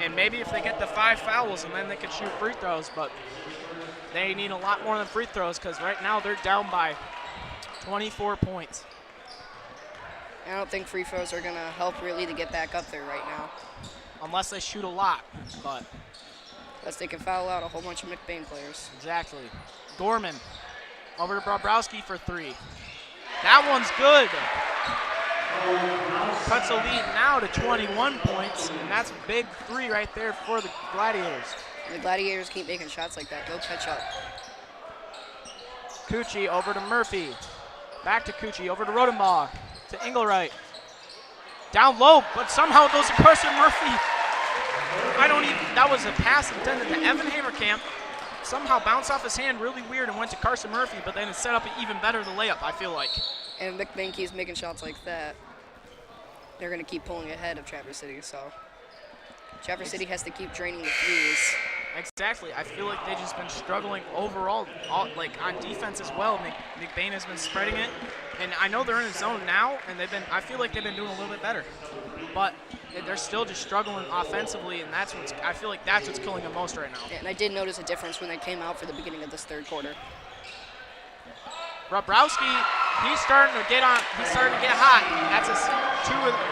And maybe if they get the 5 fouls, and then they can shoot free throws, but they need a lot more than free throws because right now they're down by 24 points. I don't think free throws are going to help really to get back up there right now. Unless they shoot a lot, but. Unless they can foul out a whole bunch of McBain players. Exactly. Gorman over to Bobrowski for 3. That one's good. Cuts a lead now to 21 points, and that's a big 3 right there for the Gladiators. And the Gladiators keep making shots like that. They'll catch up. Kuchar over to Murphy. Back to Kuchar, over to Rodenbaugh. To Engelwright. Down low, but somehow it goes to Carson Murphy. That was a pass intended to Evan Haverkamp. Somehow bounced off his hand really weird and went to Carson Murphy, but then it set up even better the layup, I feel like. And McBain keeps making shots like that. They're going to keep pulling ahead of Traverse City, so Traverse City has to keep draining the threes. Exactly. I feel like they've just been struggling overall, like on defense as well. McBain has been spreading it. And I know they're in the zone now, and I feel like they've been doing a little bit better. But they're still just struggling offensively, and I feel like that's what's killing them most right now. Yeah, and I did notice a difference when they came out for the beginning of this third quarter. Bobrowski, he's starting to get hot. That's his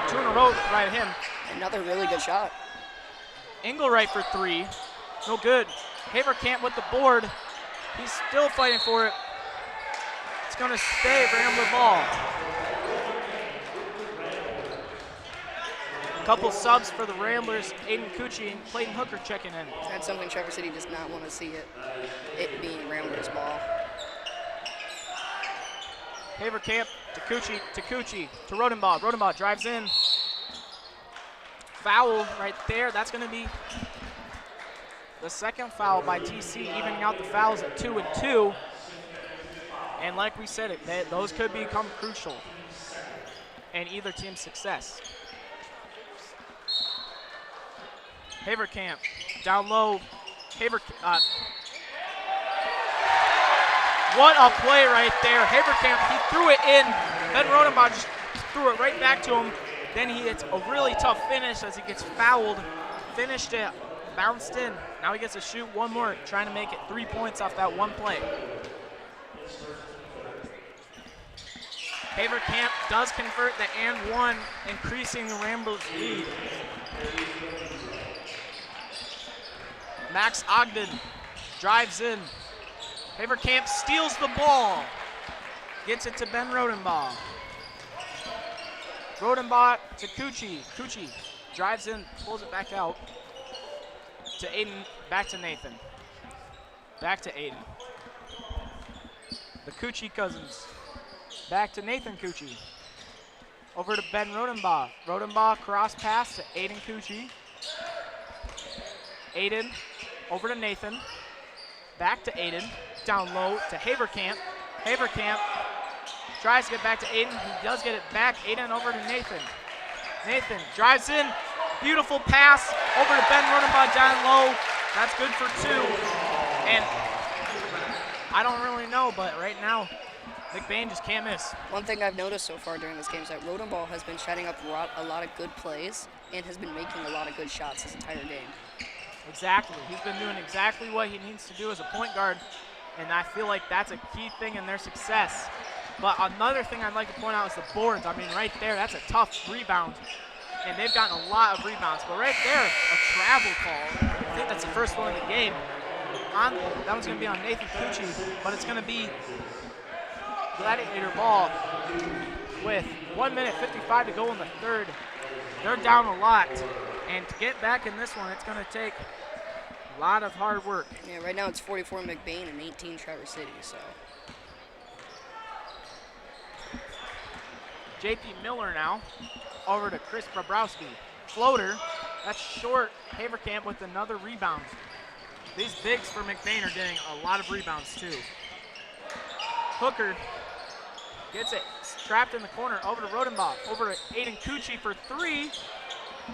two in a row right at him. Another really good shot. Engelwright for 3. No good. Haverkamp with the board. He's still fighting for it. It's going to stay Rambler ball. A couple subs for the Ramblers. Aiden Cucci and Clayton Hooker checking in. That's something Traverse City does not want to see it being Ramblers ball. Haverkamp to Cucci to Rodenbaugh. Rodenbaugh drives in. Foul right there. That's going to be the second foul by TC, evening out the fouls at 2 and 2. And like we said, those could become crucial in either team's success. Haverkamp down low. What a play right there. Haverkamp, he threw it in. Ben Rodenbaugh just threw it right back to him. Then he hits a really tough finish as he gets fouled. Finished it, bounced in. Now he gets to shoot one more, trying to make it 3 points off that one play. Haverkamp does convert the and one, increasing the Ramblers' lead. Max Ogden drives in. Haverkamp steals the ball. Gets it to Ben Rodenbaugh. Rodenbaugh to Cucci. Cucci drives in, pulls it back out. To Aiden, back to Nathan. Back to Aiden. The Cucci cousins. Back to Nathan Cucci. Over to Ben Rodenbaugh. Rodenbaugh cross pass to Aiden Cucci. Aiden over to Nathan. Back to Aiden. Down low to Haverkamp. Haverkamp tries to get back to Aiden. He does get it back. Aiden over to Nathan. Nathan drives in. Beautiful pass over to Ben Rodenbaugh down low. That's good for 2. And I don't really know, but right now, McBain just can't miss. One thing I've noticed so far during this game is that Rodenbaugh has been setting up a lot of good plays and has been making a lot of good shots this entire game. Exactly. He's been doing exactly what he needs to do as a point guard, and I feel like that's a key thing in their success. But another thing I'd like to point out is the boards. I mean, right there, that's a tough rebound, and they've gotten a lot of rebounds. But right there, a travel call. I think that's the first one of the game. That one's going to be on Nathan Cucci, but it's going to be Gladiator ball with 1 minute 55 to go in the third. They're down a lot, and to get back in this one, it's going to take a lot of hard work. Yeah, right now it's 44 McBain and 18 Traverse City, so. JP Miller now over to Chris Bobrowski. Floater, that's short. Haverkamp with another rebound. These bigs for McBain are getting a lot of rebounds too. Hooker gets it trapped in the corner over to Rodenbaugh. Over to Aiden Cucci for 3.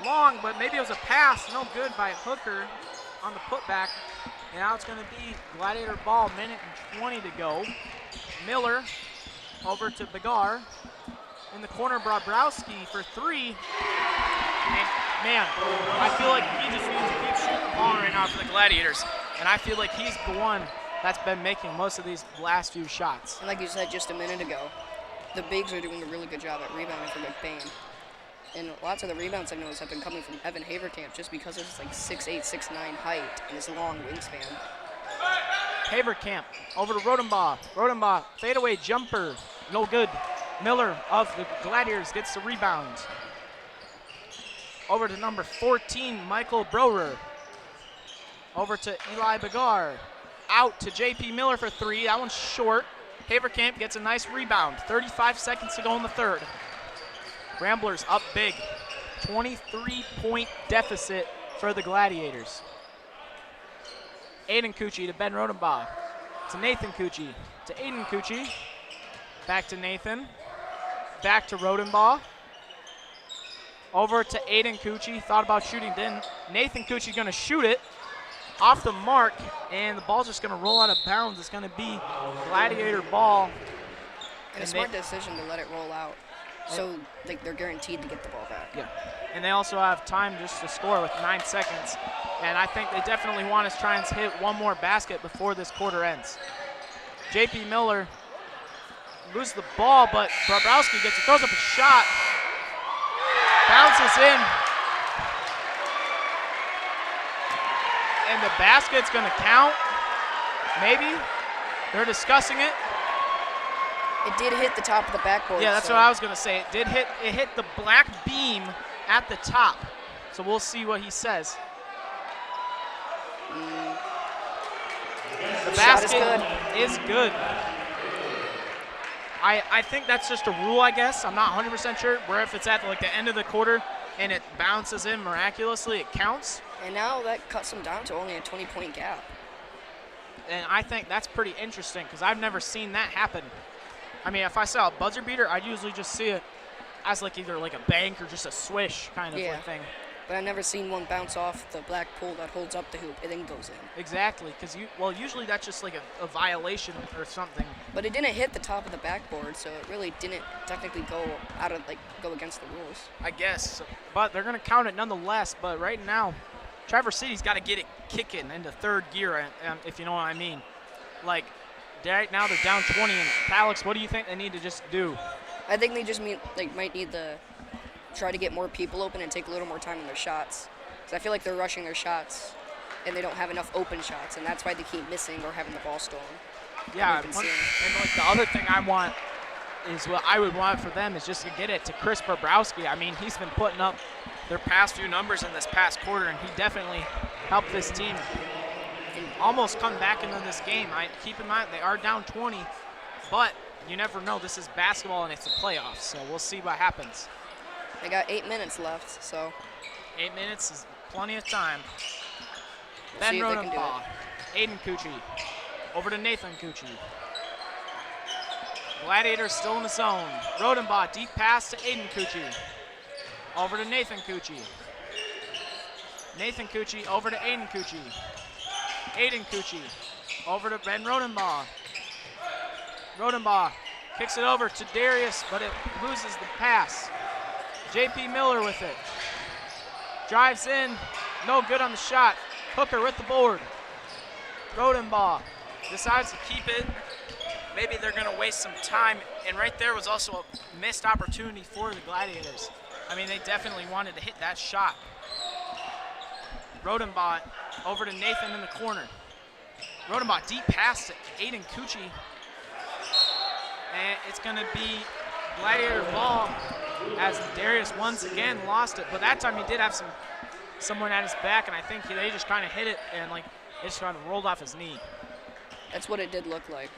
Long, but maybe it was a pass. No good by Hooker on the putback. And now it's going to be Gladiator ball, minute and 20 to go. Miller over to Begar. In the corner, Bobrowski for 3. And man, I feel like he just needs to keep shooting the ball right now for the Gladiators. And I feel like he's the one that's been making most of these last few shots. And like you said just a minute ago, the bigs are doing a really good job at rebounding for McBain. And lots of the rebounds I've noticed have been coming from Evan Haverkamp just because of his like 6'8", 6'9" height and his long wingspan. Haverkamp over to Rodenbaugh. Rodenbaugh, fadeaway jumper, no good. Miller of the Gladiators gets the rebound. Over to number 14, Michael Brower. Over to Eli Begar. Out to JP Miller for 3. That one's short. Haverkamp gets a nice rebound. 35 seconds to go in the third. Ramblers up big. 23-point deficit for the Gladiators. Aiden Cucci to Ben Rodenbaugh. To Nathan Cucci. To Aiden Cucci. Back to Nathan. Back to Rodenbaugh. Over to Aiden Cucci. Thought about shooting, didn't. Nathan Cucci going to shoot it. Off the mark, and the ball's just going to roll out of bounds. It's going to be Gladiator ball And a smart decision to let it roll out. So they're guaranteed to get the ball back. Yeah. And they also have time just to score with 9 seconds. And I think they definitely want to try and hit one more basket before this quarter ends. J.P. Miller loses the ball, but Bobrowski gets it, throws up a shot, bounces in, and the basket's going to count. Maybe. They're discussing it. It did hit the top of the backboard. Yeah, that's what I was going to say. It hit the black beam at the top. So we'll see what he says. The basket is good. I think that's just a rule, I guess. I'm not 100% sure. Where if it's at like the end of the quarter and it bounces in miraculously, it counts. And now that cuts them down to only a 20-point gap. And I think that's pretty interesting because I've never seen that happen. I mean, if I saw a buzzer beater, I'd usually just see it as like either like a bank or just a swish kind of like thing. But I've never seen one bounce off the black pole that holds up the hoop and then goes in. Exactly, because usually that's just like a violation or something. But it didn't hit the top of the backboard, so it really didn't technically go against the rules. I guess, but they're gonna count it nonetheless. But right now, Traverse City's got to get it kicking into third gear, if you know what I mean. Like right now they're down 20. And Alex, what do you think they need to just do? I think they just might need to try to get more people open and take a little more time on their shots. Because I feel like they're rushing their shots, and they don't have enough open shots, and that's why they keep missing or having the ball stolen. Yeah, and like the other thing I want is what I would want for them is just to get it to Chris Bobrowski. I mean, he's been putting up their past few numbers in this past quarter, and he definitely helped this team almost come back into this game. Keep in mind, they are down 20, but you never know. This is basketball, and it's the playoffs, so we'll see what happens. They got 8 minutes left, so. 8 minutes is plenty of time. We'll Ben Rodenbaugh, Aiden Cucci, over to Nathan Cucci. Gladiators still in the zone. Rodenbaugh, deep pass to Aiden Cucci. Over to Nathan Cucci. Nathan Cucci over to Aiden Cucci. Aiden Cucci over to Ben Rodenbaugh. Rodenbaugh kicks it over to Darius, but it loses the pass. J.P. Miller with it. Drives in, no good on the shot. Hooker with the board. Rodenbaugh decides to keep it. Maybe they're gonna waste some time, and right there was also a missed opportunity for the Gladiators. I mean, they definitely wanted to hit that shot. Rodenbaugh over to Nathan in the corner. Rodenbaugh deep pass to Aiden Cucci. And it's gonna be Gladiator ball as Darius once again lost it. But that time he did have someone at his back, and I think they just kind of hit it and like it just kind of rolled off his knee. That's what it did look like.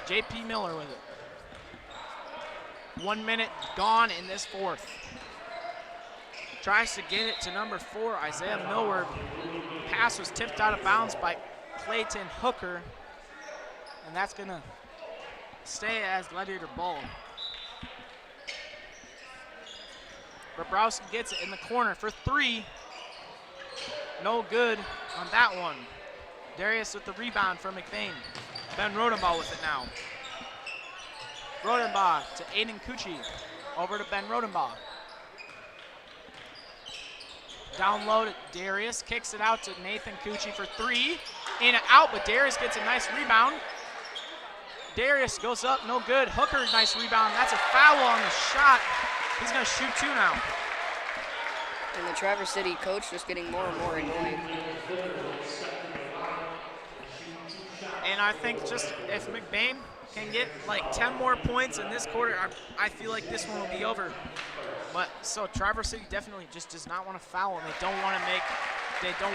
J.P. Miller with it. 1 minute gone in this fourth. Tries to get it to number 4, Isaiah Millward. Pass was tipped out of bounds by Clayton Hooker. And that's gonna stay as Gladiator ball. Bobrowski gets it in the corner for 3. No good on that one. Darius with the rebound from McBain. Ben Rodenbaugh with it now. Rodenbaugh to Aiden Cucci. Over to Ben Rodenbaugh. Down low to Darius. Kicks it out to Nathan Cucci for 3. In and out, but Darius gets a nice rebound. Darius goes up, no good. Hooker, nice rebound. That's a foul on the shot. He's gonna shoot 2 now. And the Traverse City coach just getting more and more annoyed. And I think just if McBain can get like 10 more points in this quarter, I feel like this one will be over. But so Traverse City definitely just does not want to foul, and they don't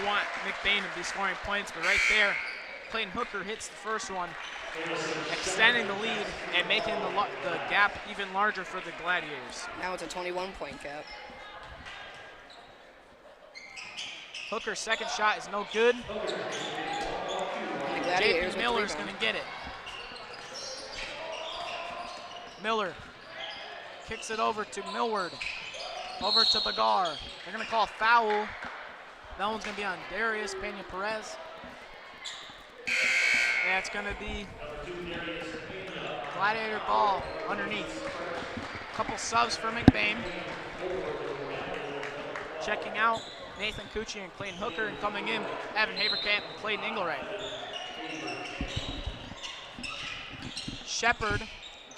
want McBain to be scoring points. But right there, Clayton Hooker hits the first one, extending the lead and making the gap even larger for the Gladiators. Now it's a 21-point gap. Hooker's second shot is no good. J.P. Miller's going to get it. Miller kicks it over to Millward. Over to Bagar. They're going to call a foul. That one's going to be on Darius Pena-Perez. Yeah, it's going to be Gladiator ball underneath. Couple subs for McBain. Checking out Nathan Cucci and Clayton Hooker, and coming in Evan Haverkamp and Clayton Engelwright. Shepard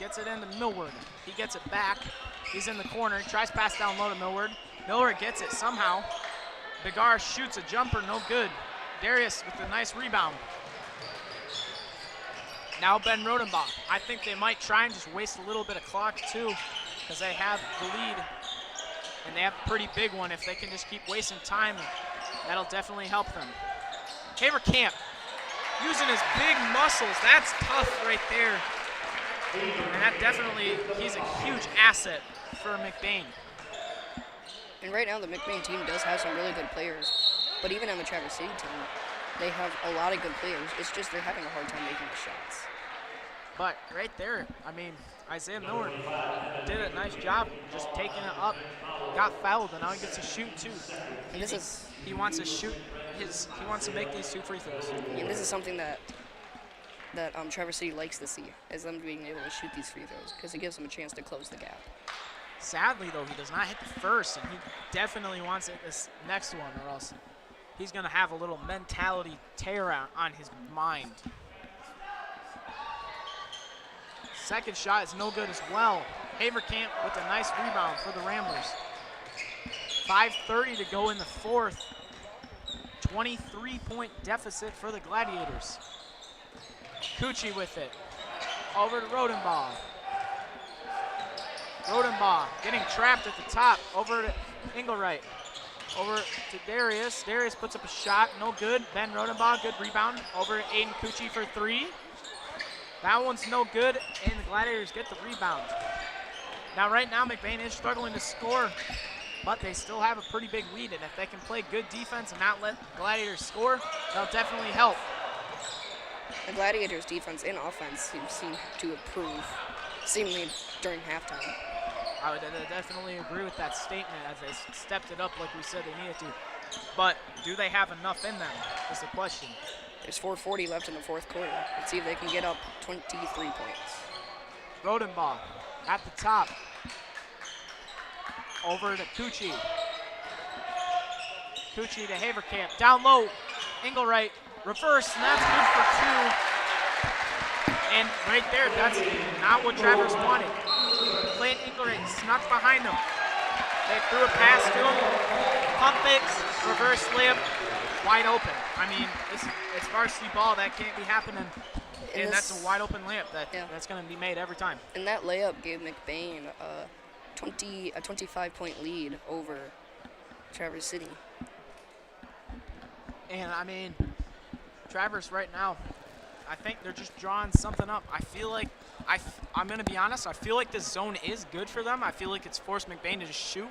gets it into Millward. He gets it back. He's in the corner. He tries pass down low to Millward. Millward gets it somehow. Bigar shoots a jumper, no good. Darius with a nice rebound. Now Ben Rodenbach. I think they might try and just waste a little bit of clock too, because they have the lead, and they have a pretty big one. If they can just keep wasting time, that'll definitely help them. Haverkamp using his big muscles. That's tough right there. And that definitely, he's a huge asset for McBain. And right now the McBain team does have some really good players, but even on the Traverse City team, they have a lot of good players. It's just they're having a hard time making the shots. But right there, I mean, Isaiah Millward did a nice job just taking it up, got fouled, and now he gets to shoot too. And this is, he wants to shoot he wants to make these 2 free throws. And this is something that Traverse City likes to see, is them being able to shoot these free throws, because it gives them a chance to close the gap. Sadly though, he does not hit the first, and he definitely wants it this next one, or else he's gonna have a little mentality tear on his mind. Second shot is no good as well. Haverkamp with a nice rebound for the Ramblers. 5:30 to go in the fourth. 23-point deficit for the Gladiators. Cucci with it. Over to Rodenbaugh. Rodenbaugh getting trapped at the top. Over to Engelwright. Over to Darius. Darius puts up a shot. No good. Ben Rodenbaugh, good rebound. Over to Aiden Cucci for 3. That one's no good, and the Gladiators get the rebound. Now, right now, McBain is struggling to score, but they still have a pretty big lead, and if they can play good defense and not let the Gladiators score, that'll definitely help. The Gladiators' defense and offense seem to improve, seemingly during halftime. I would definitely agree with that statement, as they stepped it up like we said they needed to. But do they have enough in them is the question. There's 4:40 left in the fourth quarter. Let's see if they can get up 23 points. Rodenbaugh at the top. Over to Cucci. Cucci to Haverkamp. Down low. Engelwright. Reverse, and that's good for 2. And right there, that's not what Traverse wanted. Clayton Engelwright snuck behind them. They threw a pass to him. Pump fakes, reverse layup, wide open. I mean, it's varsity ball. That can't be happening. And that's a wide open layup that's going to be made every time. And that layup gave McBain a 25-point lead over Traverse City. And I mean, Traverse right now, I think they're just drawing something up. I feel like, I'm going to be honest, I feel like this zone is good for them. I feel like it's forced McBain to just shoot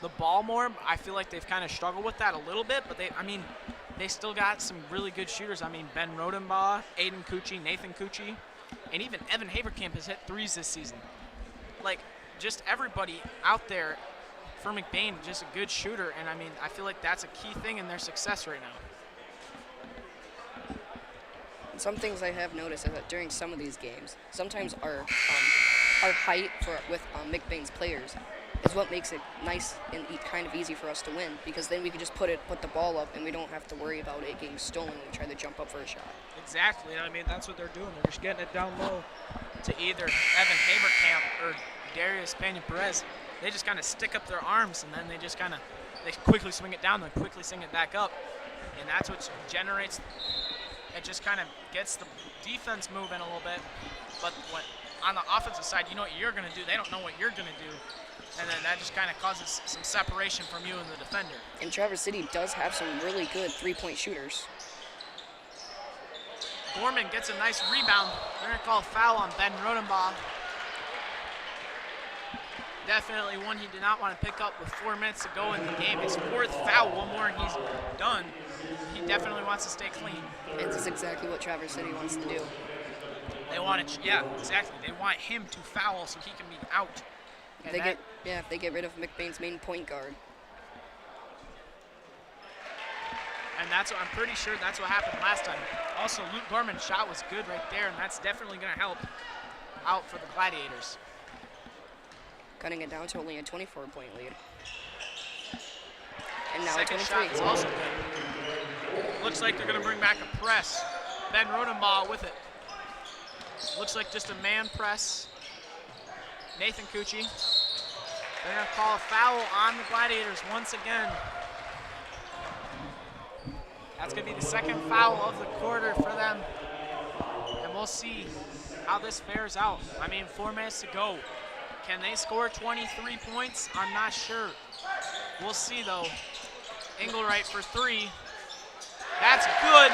the ball more. I feel like they've kind of struggled with that a little bit, but they still got some really good shooters. I mean, Ben Rodenbaugh, Aiden Cucci, Nathan Cucci, and even Evan Haverkamp has hit 3s this season. Like, just everybody out there for McBain, just a good shooter, and I mean, I feel like that's a key thing in their success right now. Some things I have noticed is that during some of these games, sometimes our height with McBain's players is what makes it nice and kind of easy for us to win, because then we can just put the ball up and we don't have to worry about it getting stolen when we try to jump up for a shot. Exactly. I mean, that's what they're doing. They're just getting it down low to either Evan Haverkamp or Darius Pena-Perez. They just kind of stick up their arms, and then they just kind of quickly swing it down, then quickly swing it back up, and that's what generates. It just kind of gets the defense moving a little bit, but on the offensive side, you know what you're going to do. They don't know what you're going to do, and then that just kind of causes some separation from you and the defender. And Traverse City does have some really good three-point shooters. Gorman gets a nice rebound. They're going to call a foul on Ben Rodenbaugh. Definitely one he did not want to pick up with 4 minutes to go in the game. His 4th foul, one more and he's done. He definitely wants to stay clean. And this is exactly what Traverse City wants to do. They want to, yeah, exactly. They want him to foul so he can be out. If they get rid of McBain's main point guard. And I'm pretty sure that's what happened last time. Also, Luke Gorman's shot was good right there, and that's definitely going to help. out for the Gladiators. Cutting it down to only a 24-point lead. And now Second 23. shot is also good. Looks like they're going to bring back a press. Ben Rodenbaugh with it. Looks like just a man press. Nathan Cucci. They're going to call a foul on the Gladiators once again. That's going to be the second foul of the quarter for them. And we'll see how this fares out. I mean, 4 minutes to go. Can they score 23 points? I'm not sure. We'll see, though. Engelwright for 3. That's good.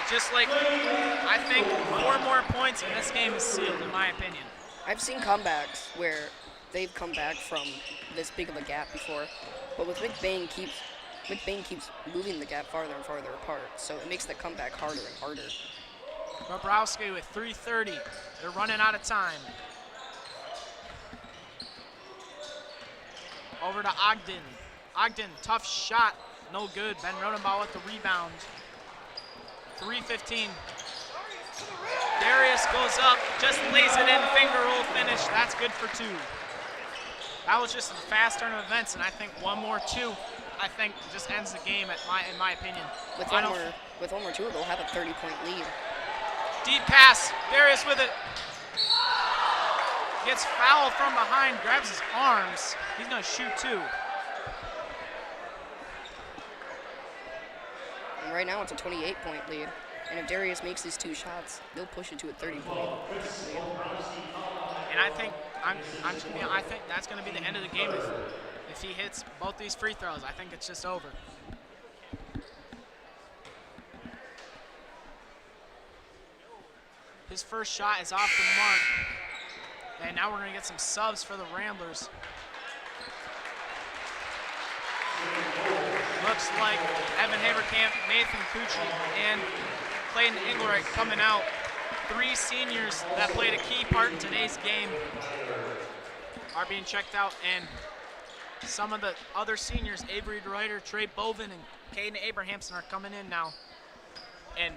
It's just like, I think 4 more points in this game is sealed, in my opinion. I've seen comebacks where they've come back from this big of a gap before, but with McBain keeps moving the gap farther and farther apart, so it makes the comeback harder and harder. Bobrowski with 3:30. They're running out of time. Over to Ogden. Ogden, tough shot, no good. Ben Rodenbaugh with the rebound. 3:15. Darius goes up, just lays it in, finger roll finish. That's good for 2. That was just a fast turn of events, and I think 1 more 2, I think just ends the game in my opinion. With one more 2, they'll have a 30-point lead. Deep pass, Darius with it. Gets fouled from behind, grabs his arms. He's gonna shoot 2. And right now it's a 28-point lead. And if Darius makes these 2 shots, they'll push it to a 30-point lead. And I think I think that's gonna be the end of the game if he hits both these free throws. I think it's just over. His first shot is off the mark. And now we're going to get some subs for the Ramblers. Looks like Evan Haberkamp, Nathan Cucci, and Clayton Engelwright coming out. 3 seniors that played a key part in today's game are being checked out. And some of the other seniors, Avery DeRuyter, Trey Bovin, and Caden Abrahamson are coming in now. And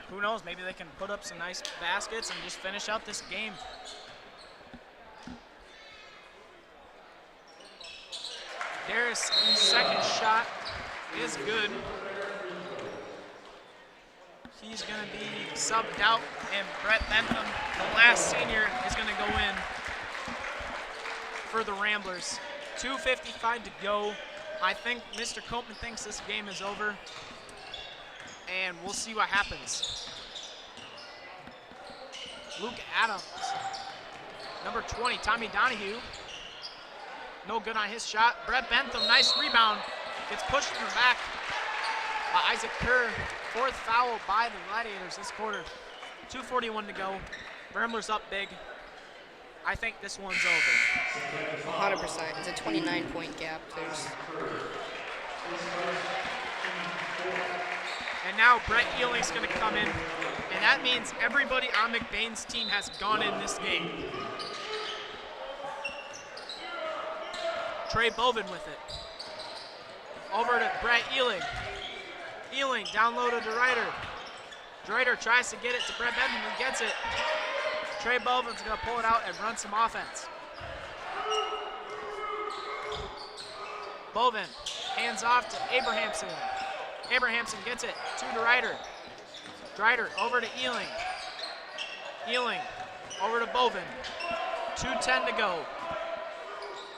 who knows, maybe they can put up some nice baskets and just finish out this game. Darius' second shot is good. He's going to be subbed out, and Brett Bentham, the last senior, is going to go in for the Ramblers. 2:55 to go. I think Mr. Copeman thinks this game is over, and we'll see what happens. Luke Adams, number 20, Tommy Donahue. No good on his shot. Brett Bentham, nice rebound. Gets pushed in the back by Isaac Kerr. 4th foul by the Gladiators this quarter. 2:41 to go. Ramblers up big. I think this one's over. 100%. It's a 29-point gap. And now Brett Ealing's going to come in. And that means everybody on McBain's team has gone in this game. Trey Bovin with it. Over to Brett Ealing. Ealing down low to DeRuyter. DeRuyter tries to get it to Brett Bentham, who gets it. Trey Bovin's going to pull it out and run some offense. Bovin hands off to Abrahamson. Abrahamson gets it to DeRuyter. DeRuyter over to Ealing. Ealing over to Bovin. 2:10 to go.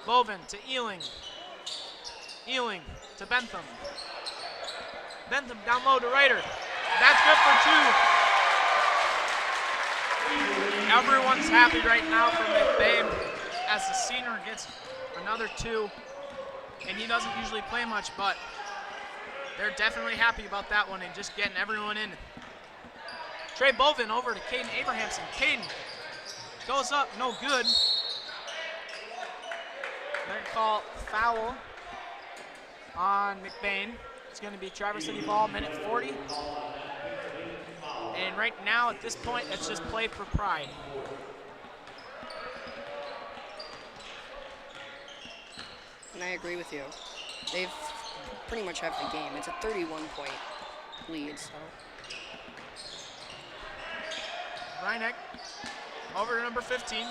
Bovin to Ealing. Ealing to Bentham. Bentham down low to Ryder. That's good for 2. Everyone's happy right now for McBain as the senior gets another 2. And he doesn't usually play much, but they're definitely happy about that one and just getting everyone in. Trey Bovin over to Caden Abrahamson. Caden goes up, no good. They're going to call foul on McBain. It's going to be Traverse City ball, minute 40. And right now, at this point, it's just play for pride. And I agree with you. They've pretty much have the game. It's a 31-point lead, so. Reineck Over to number 15.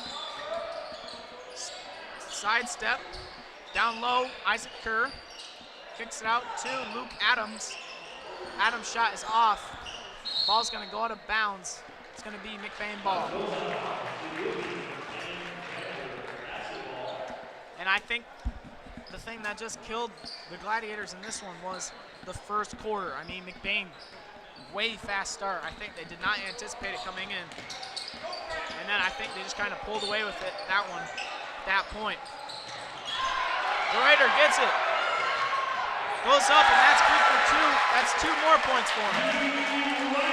Sidestep. Down low, Isaac Kerr. Kicks it out to Luke Adams. Adams' shot is off. Ball's going to go out of bounds. It's going to be McBain ball. And I think the thing that just killed the Gladiators in this one was the first quarter. I mean, McBain, way fast start. I think they did not anticipate it coming in. And then I think they just kind of pulled away with it, that point. Reuter gets it. Goes up, and that's good for 2. That's 2 more points for him.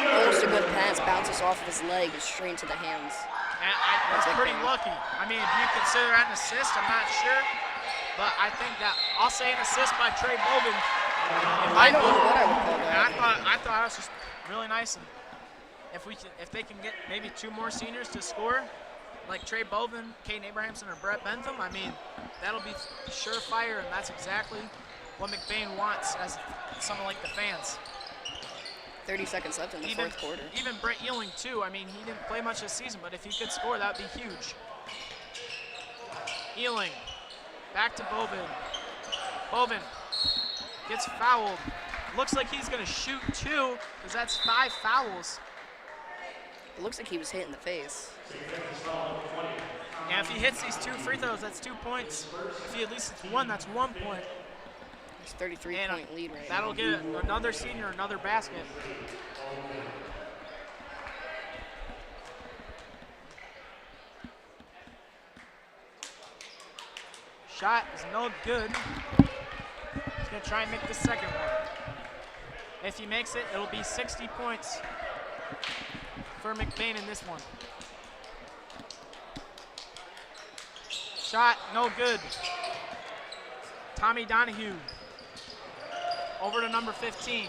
Almost a good pass, bounces off of his leg and straight into the hands. And that's pretty lucky. I mean, if you consider that an assist, I'm not sure. But I think that I'll say an assist by Trey Bobin. I don't know what I would call that. And I thought it was just really nice. And if they can get maybe 2 more seniors to score, like Trey Bobin, Caden Abrahamson, or Brett Bentham, I mean, that'll be surefire, and that's exactly what McBain wants as someone like the fans. 30 seconds left in the fourth quarter. Even Brett Ealing, too. I mean, he didn't play much this season, but if he could score, that would be huge. Ealing, back to Bobin. Bobin gets fouled. Looks like he's going to shoot 2, because that's 5 fouls. It looks like he was hit in the face. And if he hits these 2 free throws, that's 2 points. If he at least hits 1, that's 1 point. It's a 33-point lead right now. That'll get another senior another basket. Shot is no good. He's going to try and make the second one. If he makes it, it'll be 60 points for McBain in this one. Shot, no good. Tommy Donahue. Over to number 15.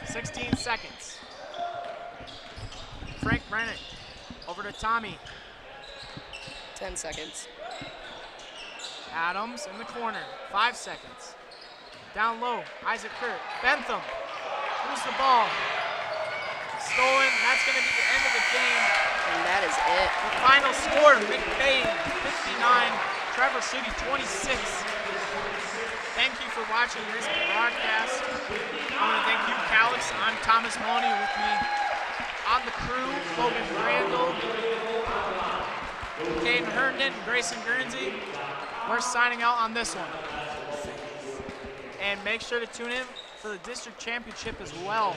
16 seconds. Frank Brennan. Over to Tommy. 10 seconds. Adams in the corner. 5 seconds. Down low, Isaac Kerr. Bentham. Lose the ball. Stolen. That's going to be the end of the game. And that is it. The final score, McBain 59, Traverse City 26. Thank you for watching this broadcast. I want to thank you, Calix. I'm Thomas Maloney. With me on the crew, Logan Randall, Caden Herndon, Grayson Guernsey. We're signing out on this one. And make sure to tune in for the district championship as well.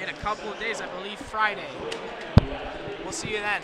In a couple of days, I believe Friday. We'll see you then.